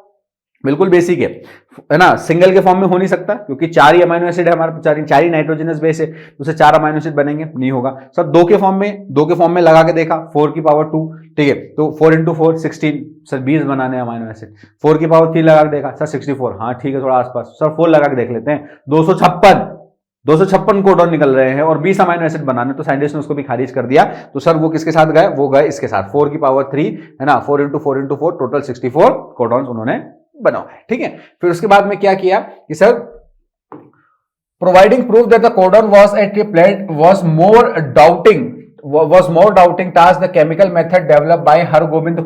बिल्कुल बेसिक है ना। सिंगल के फॉर्म में हो नहीं सकता, क्योंकि 4 ही अमीनो एसिड है हमारे, 4 ही नाइट्रोजनस बेस है, तो उसे 4 अमीनो एसिड बनेंगे, नहीं होगा। सर 2 के फॉर्म में लगा के देखा, 4 की पावर 2, ठीक है, तो 4 इंटू 4 16, सर 20 बनाने अमीनो एसिड। 4 की पावर 3 लगा के देखा, सर 64, हाँ ठीक है, थोड़ा आसपास। सर 4 लगा के देख लेते हैं, 256 कोडॉन निकल रहे हैं और 20 अमीनो एसिड बनाने, तो साइंटिस्ट ने उसको भी खारिज कर दिया। तो सर वो किसके साथ गए, वो गए इसके साथ, 4 की पावर 3 है ना, 4 इंटू 4 इंटू 4 टोटल 64 कोडॉन्स उन्होंने बनाया, ठीक है। फिर उसके बाद में क्या किया कि sir providing proof that the codon was a triplet was more daunting task the chemical method developed by Hargobind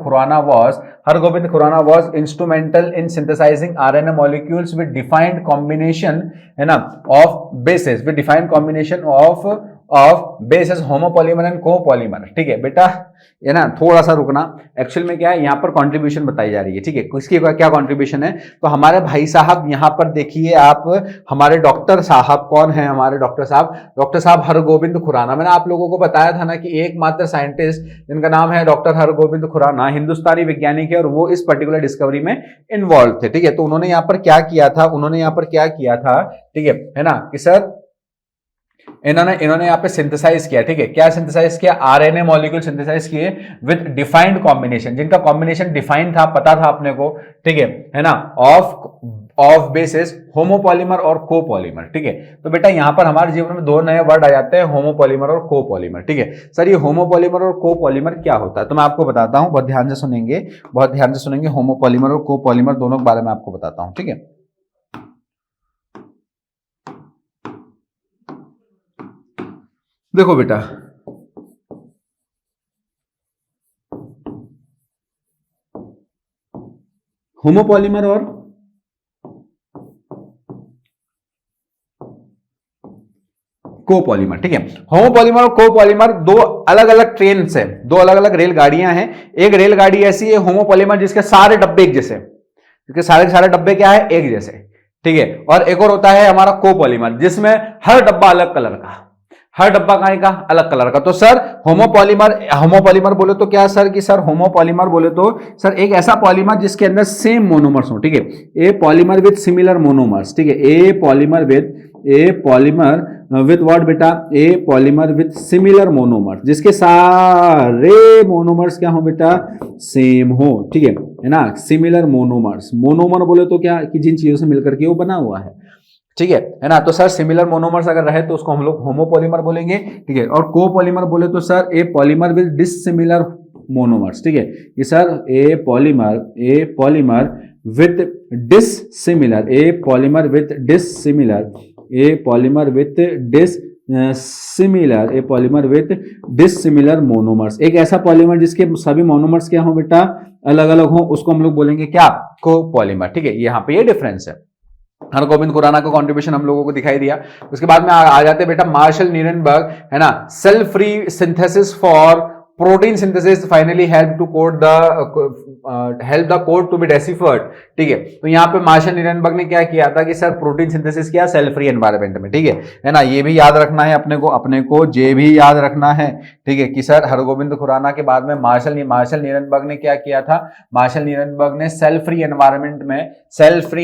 Khorana was instrumental in synthesizing RNA molecules with defined combination, है ना, of bases, with defined combination of bases homopolymer and copolymer, ठीक है बेटा, है ना। थोड़ा सा रुकना, एक्चुअल में क्या है, यहां पर कंट्रीब्यूशन बताई जा रही है, ठीक है। किसकी क्या कंट्रीब्यूशन है, तो हमारे भाई साहब यहां पर देखिए आप, हमारे डॉक्टर साहब कौन है, हमारे डॉक्टर साहब हरगोबिंद खुराना। मैंने आप लोगों को बताया था ना कि एकमात्र साइंटिस्ट जिनका नाम है डॉक्टर हरगोबिंद खुराना, हिंदुस्तानी वैज्ञानिक है और वो इस पर्टिकुलर डिस्कवरी में इन्वॉल्व थे, ठीक है। तो उन्होंने यहां पर क्या किया था, ठीक है ना, कि सर इन्होंने यहाँ पे सिंथेसाइज किया, ठीक है। क्या सिंथेसाइज किया, आरएनए मॉलिक्यूल सिंथेसाइज किए विद डिफाइंड कॉम्बिनेशन, जिनका कॉम्बिनेशन डिफाइन था, पता था अपने को, ठीक है ना, ऑफ बेसिस होमोपॉलीमर और कोपॉलीमर, ठीक है। तो बेटा यहां पर हमारे जीवन में 2 नए वर्ड आ जाते हैं, होमोपॉलीमर और कोपॉलीमर, ठीक है। सर ये होमोपॉलीमर और कोपॉलीमर क्या होता है, तो मैं आपको बताता हूं, बहुत ध्यान से सुनेंगे। होमोपॉलीमर और कोपॉलीमर दोनों के बारे में आपको बताता हूं, ठीक है। देखो बेटा, होमोपॉलीमर और कोपॉलीमर, ठीक है। होमोपॉलीमर और कोपॉलीमर 2 अलग अलग ट्रेन है, 2 अलग अलग रेलगाड़ियां हैं। एक रेलगाड़ी ऐसी है होमोपॉलीमर जिसके सारे डब्बे एक जैसे, जिसके सारे डब्बे क्या है, एक जैसे, ठीक है। और एक और होता है हमारा कोपॉलीमर, जिसमें हर डब्बा अलग कलर का, हर डब्बा का अलग कलर का। तो सर होमोपॉलीमर बोले तो क्या सर, कि सर होमोपॉलीमर बोले तो सर एक ऐसा पॉलीमर जिसके अंदर सेम मोनोमर्स हो, ठीक है। ए पॉलीमर विद सिमिलर मोनोमर्स, ठीक है। ए पॉलीमर विद व्हाट बेटा, ए पॉलीमर विद सिमिलर मोनोमर्स, जिसके सारे मोनोमर्स क्या हो बेटा, सेम हो, ठीक है ना। सिमिलर मोनोमर्स, मोनोमर बोले तो क्या, कि जिन चीजों से मिलकर के वो बना हुआ है, ठीक है ना। तो सर सिमिलर मोनोमर्स अगर रहे तो उसको हम लोग होमोपॉलीमर बोलेंगे, ठीक है। और कोपॉलीमर बोले तो sir A polymer with dissimilar monomers, ठीक है। कि sir A polymer with dissimilar, A polymer with dissimilar monomers. एक ऐसा पॉलीमर जिसके सभी मोनोमर्स क्या हो बेटा, अलग अलग हो, उसको हम लोग बोलेंगे क्या, कोपॉलीमर, ठीक है। यहाँ पे ये डिफरेंस है। हरगोबिंद खुराना का कंट्रीब्यूशन हम लोगों को दिखाई दिया। उसके बाद में आ जाते हैं बेटा मार्शल नीरेनबर्ग, है ना। Cell free synthesis for protein synthesis finally help the code to be deciphered, ठीक है। तो यहाँ पे मार्शल नीरेनबर्ग ने क्या किया था कि सर प्रोटीन सिंथेसिस किया सेल फ्री एनवायरनमेंट में, ठीक है ना। ये भी याद रखना है अपने को जे भी याद रखना है, ठीक है। कि सर हरगोबिंद खुराना के बाद में मार्शल नीरेनबर्ग ने क्या किया था, मार्शल नीरेनबर्ग ने सेल फ्री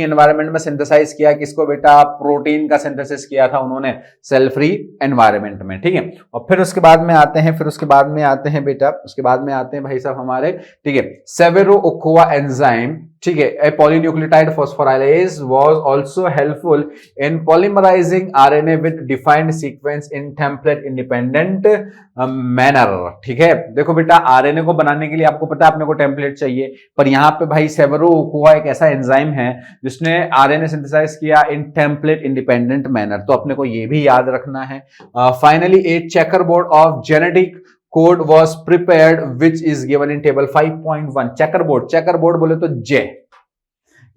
एनवायरनमेंट में सिंथेसाइज किया, किसको बेटा, प्रोटीन का सिंथेसिस किया था उन्होंने सेल फ्री एनवायरनमेंट में, ठीक है। और फिर उसके बाद में आते हैं बेटा, उसके बाद में आते हैं भाई साहब हमारे, ठीक है, सेवेरो ओकोआ एंजाइम, ठीक है, a polynucleotide phosphorylase was also helpful in polymerizing RNA with defined sequence in template independent manner, ठीक है। देखो बेटा, आरएनए को बनाने के लिए आपको पता है अपने को टेम्पलेट चाहिए, पर यहां पे भाई सेवेरो ओकोआ एक ऐसा एंजाइम है जिसने आरएनए सिंथेसाइज किया इन टेम्पलेट इंडिपेंडेंट मैनर, तो अपने को ये भी याद रखना है। Finally A chequerboard of genetic code was prepared which is given in table 5.1। Chequerboard बोले तो जे,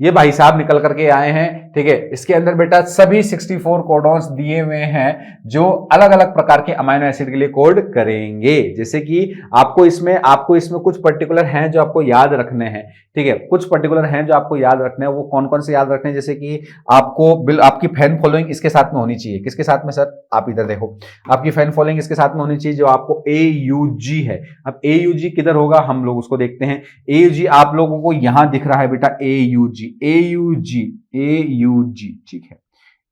ये भाई साहब निकल करके आए हैं, ठीक है। इसके अंदर बेटा सभी 64 कोडॉन्स दिए हुए हैं जो अलग अलग प्रकार के अमाइनो एसिड के लिए कोड करेंगे। जैसे कि आपको इसमें कुछ पर्टिकुलर हैं जो आपको याद रखने हैं, ठीक है, कुछ पर्टिकुलर हैं जो आपको याद रखने हैं। वो कौन कौन से याद रखने हैं? जैसे कि आपकी फैन फॉलोइंग इसके साथ में होनी चाहिए। किसके साथ में सर? आप इधर देखो, आपकी फैन फॉलोइंग इसके साथ में होनी चाहिए जो आपको AUG है। अब AUG किधर होगा, हम लोग उसको देखते हैं। AUG आप लोगों को यहां दिख रहा है बेटा, AUG, ठीक है,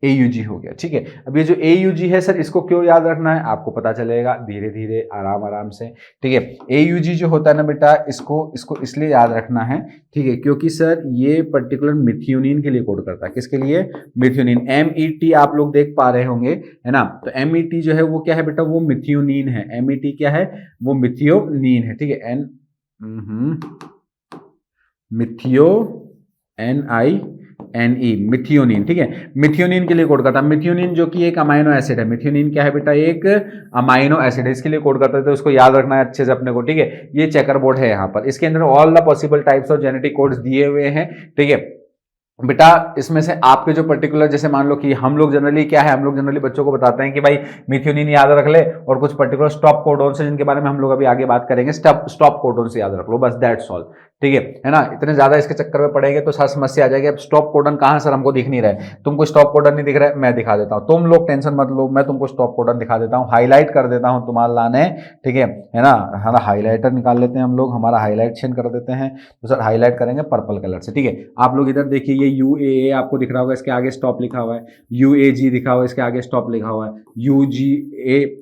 AUG हो गया, ठीक है। अब ये जो AUG है सर, इसको क्यों याद रखना है आपको पता चलेगा धीरे धीरे, आराम से, ठीक है। AUG जो होता है ना बेटा, इसको इसलिए याद रखना है, ठीक है, क्योंकि सर ये पर्टिकुलर मिथियोनिन के लिए कोड करता है। किसके लिए? मिथियोनिन। MET आप लोग देख पा रहे होंगे, है ना। तो MET जो है वो क्या है बेटा? वो मिथियोनिन है। MET क्या है? वो मिथियोनिन है, ठीक है। मिथियोनिन, ठीक है, मिथियोनिन के लिए कोड करता है। मिथियोनिन जो कि एक अमाइनो एसिड है। मिथियोनिन क्या है बेटा? एक अमाइनो एसिड है, इसके लिए कोड करता है, तो इसको याद रखना है अच्छे से अपने को, ठीक है। ये चेकरबोर्ड है यहाँ पर, इसके अंदर all the possible types of genetic codes दिए हुए हैं, ठीक है बेटा। इसमें से आपके जो पर्टिकुलर, जैसे मान लो कि हम लोग जनरली क्या है, हम लोग जनरली बच्चों को बताते हैं कि भाई मिथियोनिन याद रख ले, और कुछ पर्टिकुलर स्टॉप कोडॉन से जिनके बारे में हम लोग अभी आगे बात करेंगे, स्टॉप कोडॉन से याद रख लो, बस दैट्स ऑल, ठीक है ना। इतने ज्यादा इसके चक्कर में पड़ेंगे तो सर समस्या आ जाएगी। अब स्टॉप कोडन कहां सर? हमको दिख नहीं रहा है। तुमको स्टॉप कोडन नहीं दिख रहा है, मैं दिखा देता हूं, तुम लोग टेंशन मत लो, मैं तुमको स्टॉप कोडन दिखा देता हूं, हाईलाइट कर देता हूं तुम्हारा लाने, ठीक है ना। हमारा हाईलाइटर निकाल लेते हैं हम लोग, हमारा हाईलाइटेशन कर देते हैं, तो सर हाईलाइट करेंगे पर्पल कलर से, ठीक है। आप लोग इधर देखिए, ये UAA आपको दिख रहा होगा, इसके आगे स्टॉप लिखा हुआ है। UAG दिखा हुआ है, इसके आगे स्टॉप लिखा हुआ है।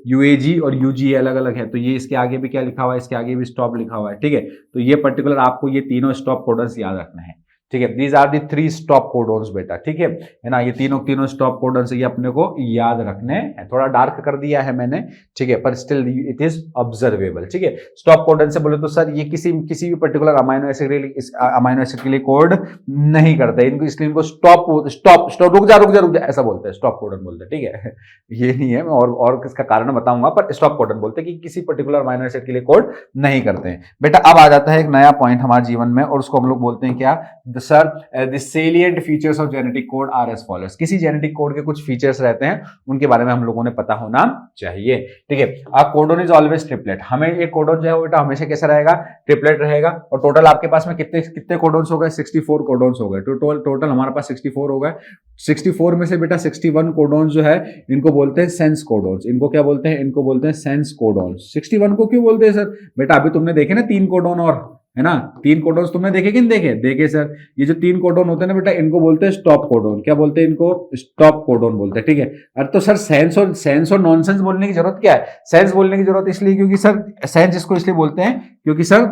UAG और UGA अलग अलग है, तो ये इसके आगे भी क्या लिखा हुआ है? इसके आगे भी स्टॉप लिखा हुआ है, ठीक है। तो ये पर्टिकुलर आपको ये तीनों स्टॉप कोडन्स याद रखना है, ठीक है। These are the 3 stop codons बेटा, ठीक है ना। ये तीनों स्टॉप कोडॉन्स ये अपने को याद रखने हैं। थोड़ा डार्क कर दिया है मैंने, ठीक है, पर स्टिल इट इज ऑब्जर्वेबल, ठीक है। स्टॉप कोडन से बोले तो सर ये किसी भी पर्टिकुलर अमाइनो एसिड के लिए कोड नहीं करते इनको, इसलिए इनको स्टॉप रुक जा ऐसा बोलते हैं, स्टॉप कोडन बोलते हैं, ठीक है। ये नहीं है, मैं और किसका कारण बताऊंगा, पर स्टॉप कोडन बोलते हैं कि किसी पर्टिकुलर अमाइनो एसिड के लिए कोड नहीं करते हैं बेटा। अब आ जाता है एक नया पॉइंट हमारे जीवन में, और उसको हम लोग बोलते हैं क्या? Sir the salient features of genetic code are as follows. किसी जेनेटिक कोड के कुछ फीचर्स रहते हैं, उनके बारे में हम लोगों ने पता होना चाहिए, ठीक है। आ कोडोन इज ऑलवेज ट्रिपलेट। हमें ये कोडोन जो है बेटा हमेशा कैसा रहेगा? ट्रिपलेट रहेगा। और टोटल आपके पास में कितने कोडोन्स हो गए? 64 कोडोन्स हो गए। टोटल हमारे पास 64 हो गए। 64 में से बेटा 61 कोडोन्स जो है इनको बोलते हैं सेंस कोडोन्स। इनको क्या बोलते हैं? इनको बोलते हैं सेंस कोडोन्स। 61 को क्यों बोलते हैं सर? बेटा अभी तुमने देखे ना 3 कोडोन, और है ना 3 कोडॉन तुमने देखे कि नहीं देखे सर। ये जो 3 कोडॉन होते हैं ना बेटा, इनको बोलते हैं स्टॉप कोडॉन। क्या बोलते हैं इनको? स्टॉप कोडॉन बोलते हैं, ठीक है। अरे तो सर सेंस और नॉनसेंस बोलने की जरूरत क्या है? सेंस बोलने की जरूरत इसलिए क्योंकि सर सेंस इसको इसलिए बोलते हैं क्योंकि sir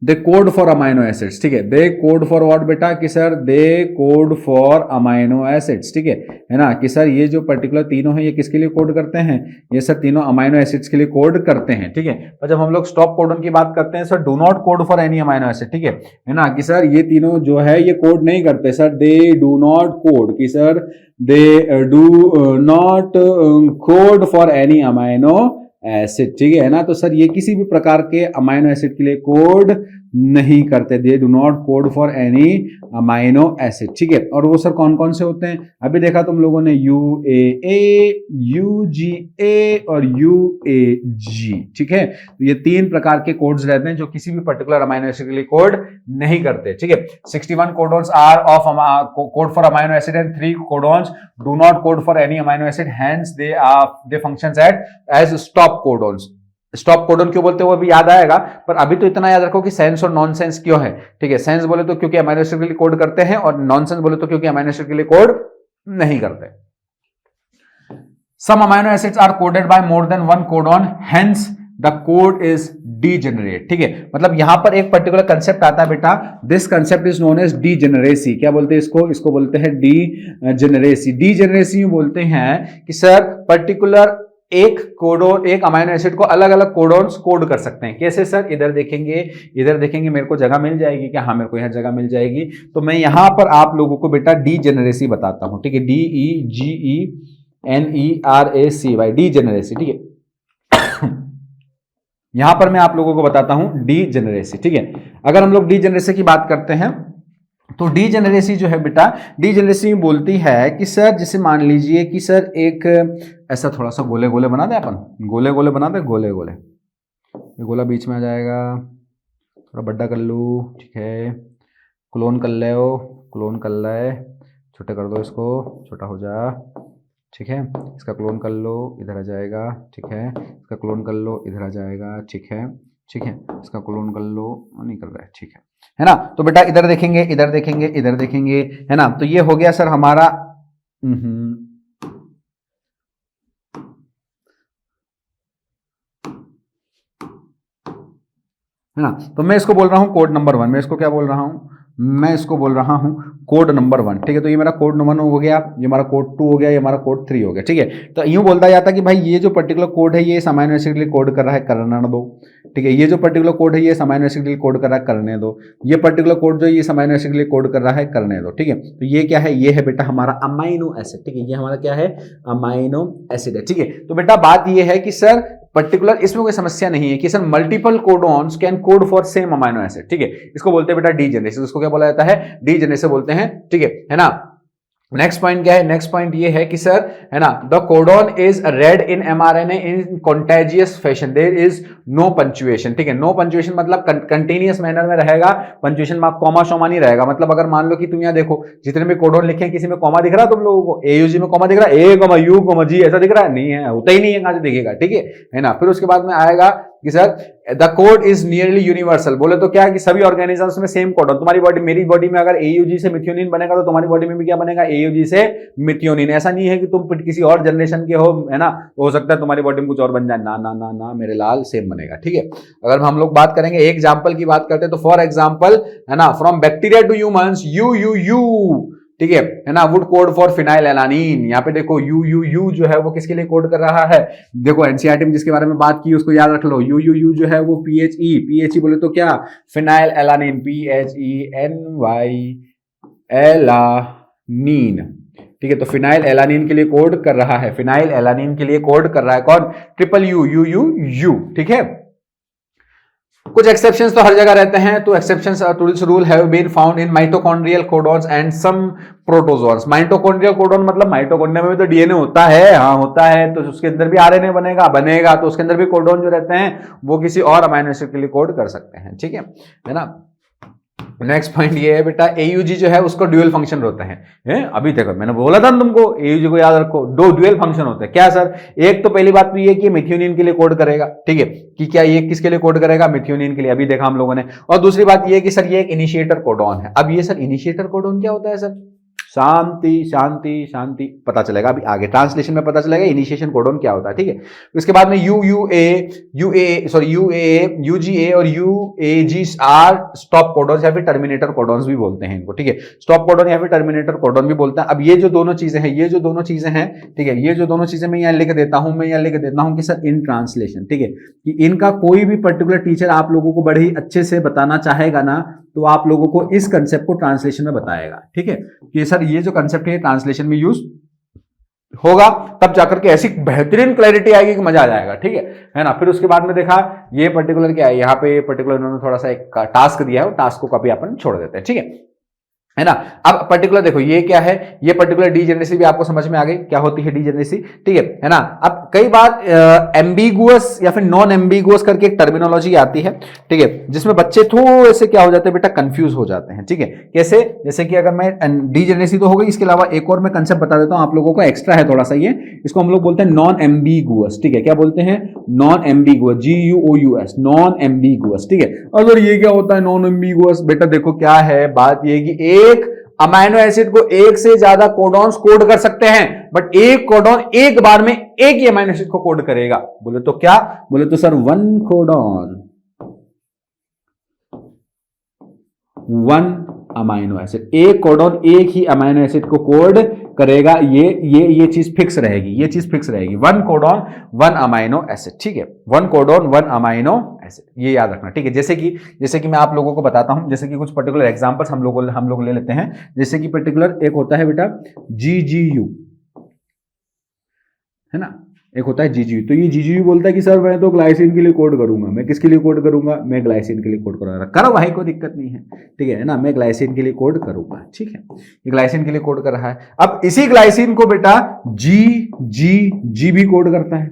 they code for amino acids, ठीक है। दे कोड फॉर व्हाट बेटा? कि sir they code for amino acids, ठीक है ना। कि सर ये जो पर्टिकुलर तीनों हैं ये किसके लिए कोड करते हैं? ये सर तीनों अमाइनो एसिड्स के लिए कोड करते हैं, ठीक है। और जब हम लोग स्टॉप कोडन की बात करते हैं sir, do not code for any amino acid, ठीक है ना। कि सर ये तीनों जो है ये कोड नहीं करते sir, they do not code. कि sir they do not code for any amino acid, ठीक है ना। तो सर ये किसी भी प्रकार के अमाइनो एसिड के लिए कोड नहीं करते, दे do not code for any amino acid, ठीक है। और वो सर कौन कौन से होते हैं? अभी देखा तुम लोगों ने UAA, UGA और UAG, ठीक है। तो ये 3 प्रकार के कोड्स रहते हैं जो किसी भी पर्टिकुलर अमाइनो एसिड के लिए कोड नहीं करते, ठीक है। 61 codons are of code for amino acid and 3 codons do not code for any amino acid, hence they functions as stop codons. Stop codon क्यों बोलते हैं वो अभी याद आएगा, पर अभी तो इतना याद रखो कि सेंस और नॉन सेंस क्यों है, ठीक है। सेंस बोले तो क्योंकि अमाइनो एसिड के लिए कोड करते हैं, और नॉन सेंस बोले तो क्योंकि अमाइनो एसिड के लिए कोड नहीं करते। Some amino acids are coded by more than 1 codon, hence the code is degenerate. ठीक है, मतलब यहां पर एक पर्टिकुलर कंसेप्ट आता है बेटा, this concept is known as degeneracy. क्या बोलते हैं इसको? इसको बोलते हैं डीजेनरेसी। डीजेनरेसी बोलते हैं कि सर पर्टिकुलर एक कोडोन, एक अमाइनो एसिड को अलग अलग कोडोन्स कोड कर सकते हैं। कैसे सर? इधर देखेंगे मेरे को जगह मिल जाएगी क्या? हाँ, मेरे को यहां जगह मिल जाएगी। तो मैं यहां पर आप लोगों को बेटा डीजेनरेसी बताता हूं। ठीक है, DEGENERACY, डीजेनरेसी। ठीक है, यहां पर मैं आप लोगों को बताता हूं डीजेनरेसी। ठीक है, अगर हम लोग डीजेनरेसी की बात करते हैं तो डीजेनरेसी जो है बेटा, डीजेनरेसी बोलती है कि सर जैसे मान लीजिए कि सर एक ऐसा थोड़ा सा गोले गोले बना दे, अपन गोले गोले बना दे, गोले गोले, ये गोला बीच में आ जाएगा, थोड़ा बड़ा कर लूँ। ठीक है, क्लोन कर ले, क्लोन कर ले, छोटे कर दो इसको, छोटा हो जा। ठीक है, इसका क्लोन कर लो, इधर आ जाएगा। ठीक है, इसका क्लोन कर लो, इधर आ जाएगा। ठीक है, ठीक है, इसका क्लोन कर लो, नहीं कर रहा है। ठीक है ना? तो बेटा इधर देखेंगे, इधर देखेंगे, इधर देखेंगे, है ना? तो ये हो गया सर हमारा है ना? तो मैं इसको बोल रहा हूं कोड नंबर 1। मैं इसको क्या बोल रहा हूं? मैं इसको बोल रहा हूं कोड नंबर 1। ठीक है, तो ये मेरा कोड नंबर 1 हो गया, ये हमारा कोड 2 हो गया, ये हमारा कोड 3 हो गया। ठीक है, तो यूं बोलता जाता कि भाई ये जो पर्टिकुलर कोड है ये इस अमाइनो एसिड के लिए कोड कर रहा है, करना दो। ठीक है, ये जो पर्टिकुलर कोड है ये इस अमाइनो एसिड के लिए कोड कर रहा है, करने दो। ये पर्टिकुलर कोड जो ये इस अमाइनो एसिड के लिए कोड कर रहा है, करने दो। ठीक है, तो ये क्या है? ये है बेटा हमारा अमाइनो एसिड। ठीक है, ये हमारा क्या है? अमाइनो एसिड है। ठीक है, तो बेटा बात ये है कि सर पर्टिकुलर इसमें कोई समस्या नहीं है कि sir multiple codons can code for same amino acid. ठीक है, इसको बोलते हैं बेटा डीजेनरेसी। इसको क्या बोला जाता है? डीजेनरेसी बोलते हैं। ठीक है ना? नेक्स्ट पॉइंट क्या है? नेक्स्ट पॉइंट ये है कि सर, है ना, the codon is read in mRNA in contagious fashion, there is no punctuation. ठीक है, नो पंक्चुएशन मतलब कंटिन्यूअस मैनर में रहेगा, पंक्चुएशन में कॉमा शोमा नहीं रहेगा। मतलब अगर मान लो कि तुम यहां देखो जितने भी कोडॉन लिखे हैं किसी में कॉमा दिख रहा है तुम लोगों को? एयूजी में कॉमा दिख रहा है? ए कॉमा यू कॉमा जी ऐसा दिख रहा है? नहीं है, होता ही नहीं है, कहां से दिखेगा? ठीक है ना? फिर उसके बाद में आएगा कि sir the code is nearly universal. बोले तो क्या है कि सभी ऑर्गेनिजम्स में सेम कोड हो। तुम्हारी बॉडी, मेरी बॉडी में अगर एयूजी से मिथ्योनिन बनेगा तो तुम्हारी बॉडी में भी क्या बनेगा? एयूजी से मिथ्योनिन। ऐसा नहीं है कि तुम किसी और जनरेशन के हो, है ना, तो हो सकता है तुम्हारी बॉडी में कुछ और बन जाए। ना ना ना ना मेरे लाल, सेम बनेगा। ठीक है, अगर हम लोग बात करेंगे एग्जाम्पल की बात करते हैं तो फॉर एग्जाम्पल, है ना, from bacteria to humans you, ठीक है ना, would code for phenylalanine. यहाँ पे देखो यू जो है वो किसके लिए कोड कर रहा है? देखो एनसीईआरटी में जिसके बारे में बात की उसको याद रख लो। यू जो है वो पीएचई बोले तो क्या? Phenyl alanine, PHENY alanine. ठीक है, तो फिनाइल एलानीन के लिए कोड कर रहा है, फिनाइल एलानीन के लिए कोड कर रहा है कौन? Triple U. ठीक है, कुछ एक्सेप्शंस तो हर जगह रहते हैं, तो exceptions to this rule have been found in mitochondrial codons and some protozoans. Mitochondrial codon मतलब माइटोकॉन्ड्रिया में भी तो डीएनए होता है, हाँ होता है, तो उसके अंदर भी आरएनए बनेगा, तो उसके अंदर भी कोडॉन जो रहते हैं वो किसी और अमाइनो एसिड के लिए कोड कर सकते हैं। ठीक है ना? नेक्स्ट पॉइंट ये है बेटा, एयूजी जो है उसको ड्यूअल फंक्शन होता है। अभी देखो मैंने बोला था तुमको, एयूजी को याद रखो, दो ड्यूअल फंक्शन होते हैं। क्या सर? एक तो पहली बात तो ये कि मिथ्योनिन के लिए कोड करेगा। ठीक है, कि क्या ये किसके लिए कोड करेगा? मिथ्योनिन के लिए, अभी देखा हम लोगों ने। और दूसरी बात ये कि सर ये एक इनिशिएटर कोडॉन है। अब ये सर इनिशिएटर कोडॉन क्या होता है सर? शांति शांति शांति, पता चलेगा अभी आगे ट्रांसलेशन में पता चलेगा इनिशिएशन कोडॉन क्या होता है। ठीक है, उसके बाद में यूजीए और यूएजी आर स्टॉप कोडॉन्स या फिर टर्मिनेटर कोडॉन्स भी बोलते हैं इनको। ठीक है, स्टॉप कोडॉन या फिर टर्मिनेटर कोडॉन भी बोलते हैं। अब ये जो दोनों चीजें हैं, ठीक है, ये जो दोनों चीजें मैं यहाँ लिख देता हूं कि सर इन ट्रांसलेशन, ठीक है, कि इनका कोई भी पर्टिकुलर टीचर आप लोगों को बड़े ही अच्छे से बताना चाहेगा ना, तो आप लोगों को इस कंसेप्ट को ट्रांसलेशन में बताएगा। ठीक है, कि सर ये जो कंसेप्ट है ट्रांसलेशन में यूज होगा, तब जाकर के ऐसी बेहतरीन क्लैरिटी आएगी कि मजा आ जाएगा। ठीक है ना? फिर उसके बाद में देखा ये पर्टिकुलर क्या है, यहाँ पे पर्टिकुलर उन्होंने थोड़ा सा एक टास्क दिया है, वो टास्क को कभी अपन छोड़ देते हैं। ठीक है ना? अब पर्टिकुलर देखो ये क्या है, ये पर्टिकुलर डीजेनरेसी भी आपको समझ में आ गई क्या होती है डीजेनरेसी। ठीक है ना? अब कई बार एम्बिगुअस या फिर नॉन एम्बिगुअस करके एक टर्मिनोलॉजी आती है, ठीक है, जिसमें बच्चे थोड़े से क्या हो जाते हैं बेटा, कंफ्यूज हो जाते हैं। ठीक है, कैसे? जैसे कि अगर मैं डीजेनरेसी तो हो गई, इसके अलावा एक और मैं कंसेप्ट बता देता हूं आप लोगों को, एक्स्ट्रा है थोड़ा सा ये, इसको हम लोग बोलते हैं नॉन एम्बिगुअस। ठीक है, क्या बोलते हैं? Non ambiguous, GUOUS, non ambiguous. ठीक है, अगर ये क्या होता है नॉन एम्बिगुअस? बेटा देखो क्या है बात, ये कि एक अमाइनो एसिड को एक से ज्यादा कोडॉन्स कोड कर सकते हैं, बट एक कोडॉन एक बार में एक ही अमाइनो एसिड को कोड करेगा। बोले तो क्या? बोले तो sir one codon one amino acid, एक कोडॉन एक ही अमाइनो एसिड को कोड करेगा। ये चीज फिक्स रहेगी, ये चीज फिक्स रहेगी। One codon one amino acid, ठीक है, one codon one amino acid, ये याद रखना, ठीक है। जैसे कि मैं आप लोगों को बताता हूं, जैसे कि कुछ पर्टिकुलर एग्जांपल्स हम लोग ले लेते हैं। जैसे कि पर्टिकुलर एक होता है बेटा GGU, है ना, एक होता है GGU। तो ये GGU बोलता है कि सर मैं तो ग्लाइसिन के लिए कोड करूंगा। मैं किसके लिए कोड करूंगा? मैं ग्लाइसिन के लिए कोड करूंगा। करो भाई, कोई दिक्कत नहीं है, ठीक है ना, मैं ग्लाइसिन के लिए कोड करूंगा, ठीक है। ये ग्लाइसिन के लिए कोड कर रहा है। अब इसी ग्लाइसिन को बेटा GGG भी कोड करता है।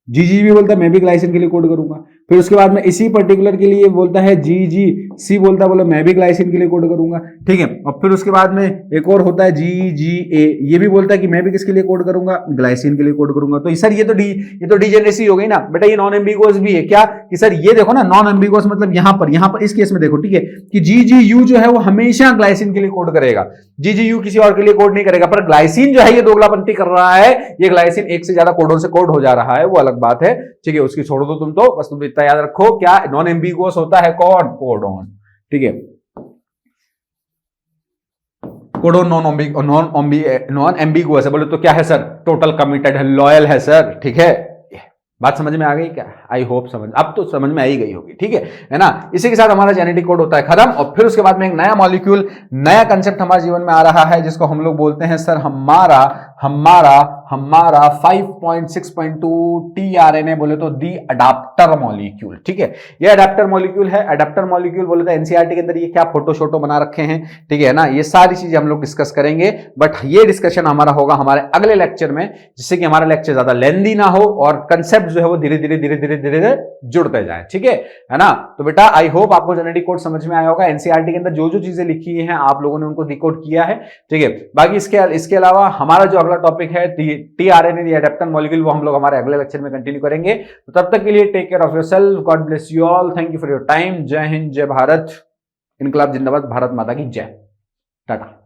GG भी बोलता है मैं भी ग्लाइसिन के लिए कोड करूंगा। फिर उसके बाद में इसी पर्टिकुलर के लिए बोलता है GGC, बोलता बोला मैं भी ग्लाइसिन के लिए कोड करूंगा, ठीक है। और फिर उसके बाद में एक और होता है GGA, ये भी बोलता है कि मैं भी किसके लिए कोड करूंगा? ग्लाइसिन के लिए कोड करूंगा। तो सर ये तो डिजेनरेसी हो गई ना बेटा। ये नॉन एम्बिगुअस भी है क्या? कि सर ये देखो ना, नॉन एम्बिगुअस मतलब यहां पर इस केस में देखो, ठीक है, कि GGU जो है वो हमेशा ग्लाइसिन के लिए कोड करेगा। GGU किसी और के लिए कोड नहीं करेगा। पर ग्लाइसिन जो है ये दोगलापंती कर रहा है। ये ग्लाइसिन एक से ज्यादा कोडों से कोड हो जा रहा है, वो अलग बात है, ठीक है। उसकी छोड़ दो तुम तो, बस तुम इतना याद रखो, क्या नॉन एम्बिगुअस होता है? कौन? कोडॉन, ठीक है। कोडॉन नॉन एम्बिगुअस है। बोले तो क्या है सर? टोटल कमिटेड है, लॉयल है सर, ठीक है। बात समझ में आ गई क्या? आई होप अब तो समझ में आ ही गई होगी, ठीक है ना। इसी के साथ हमारा जेनेटिक कोड होता है खत्म। और फिर उसके बाद में एक नया मॉलिक्यूल, नया कंसेप्ट हमारे जीवन में आ रहा है, जिसको हम लोग बोलते हैं सर हमारा 5.6.2 tRNA, बोले तो दी अडाप्टर मॉलिक्यूल, ठीक है। ये अडाप्टर मॉलिक्यूल है। अडाप्टर मॉलिक्यूल बोले तो एनसीईआरटी के अंदर ये क्या फोटो बना रखे हैं, ठीक है ना। ये सारी चीजें हम लोग डिस्कस करेंगे, बट ये डिस्कशन हमारा होगा हमारे अगले लेक्चर में, जिससे कि हमारा लेक्चर ज्यादा लेंदी ना हो और कंसेप्ट जो है वो धीरे धीरे जुड़ते जाए, ठीक है ना। तो बेटा आई होप आपको जेनेटिक कोड समझ में आया होगा। एनसीईआरटी के अंदर जो जो चीजें लिखी हैं आप लोगों ने उनको डिकोड किया है, ठीक है। बाकी इसके अलावा हमारा जो अगला टॉपिक है tRNA अडैप्टर मॉलिक्यूल, वो हम लोग हमारे अगले लेक्चर में कंटिन्यू करेंगे। तो तब तक के लिए take care of yourself, God bless you all, thank you for your time. जय हिंद, जय भारत, इनकलाब जिंदाबाद, भारत माता की जय, टाटा।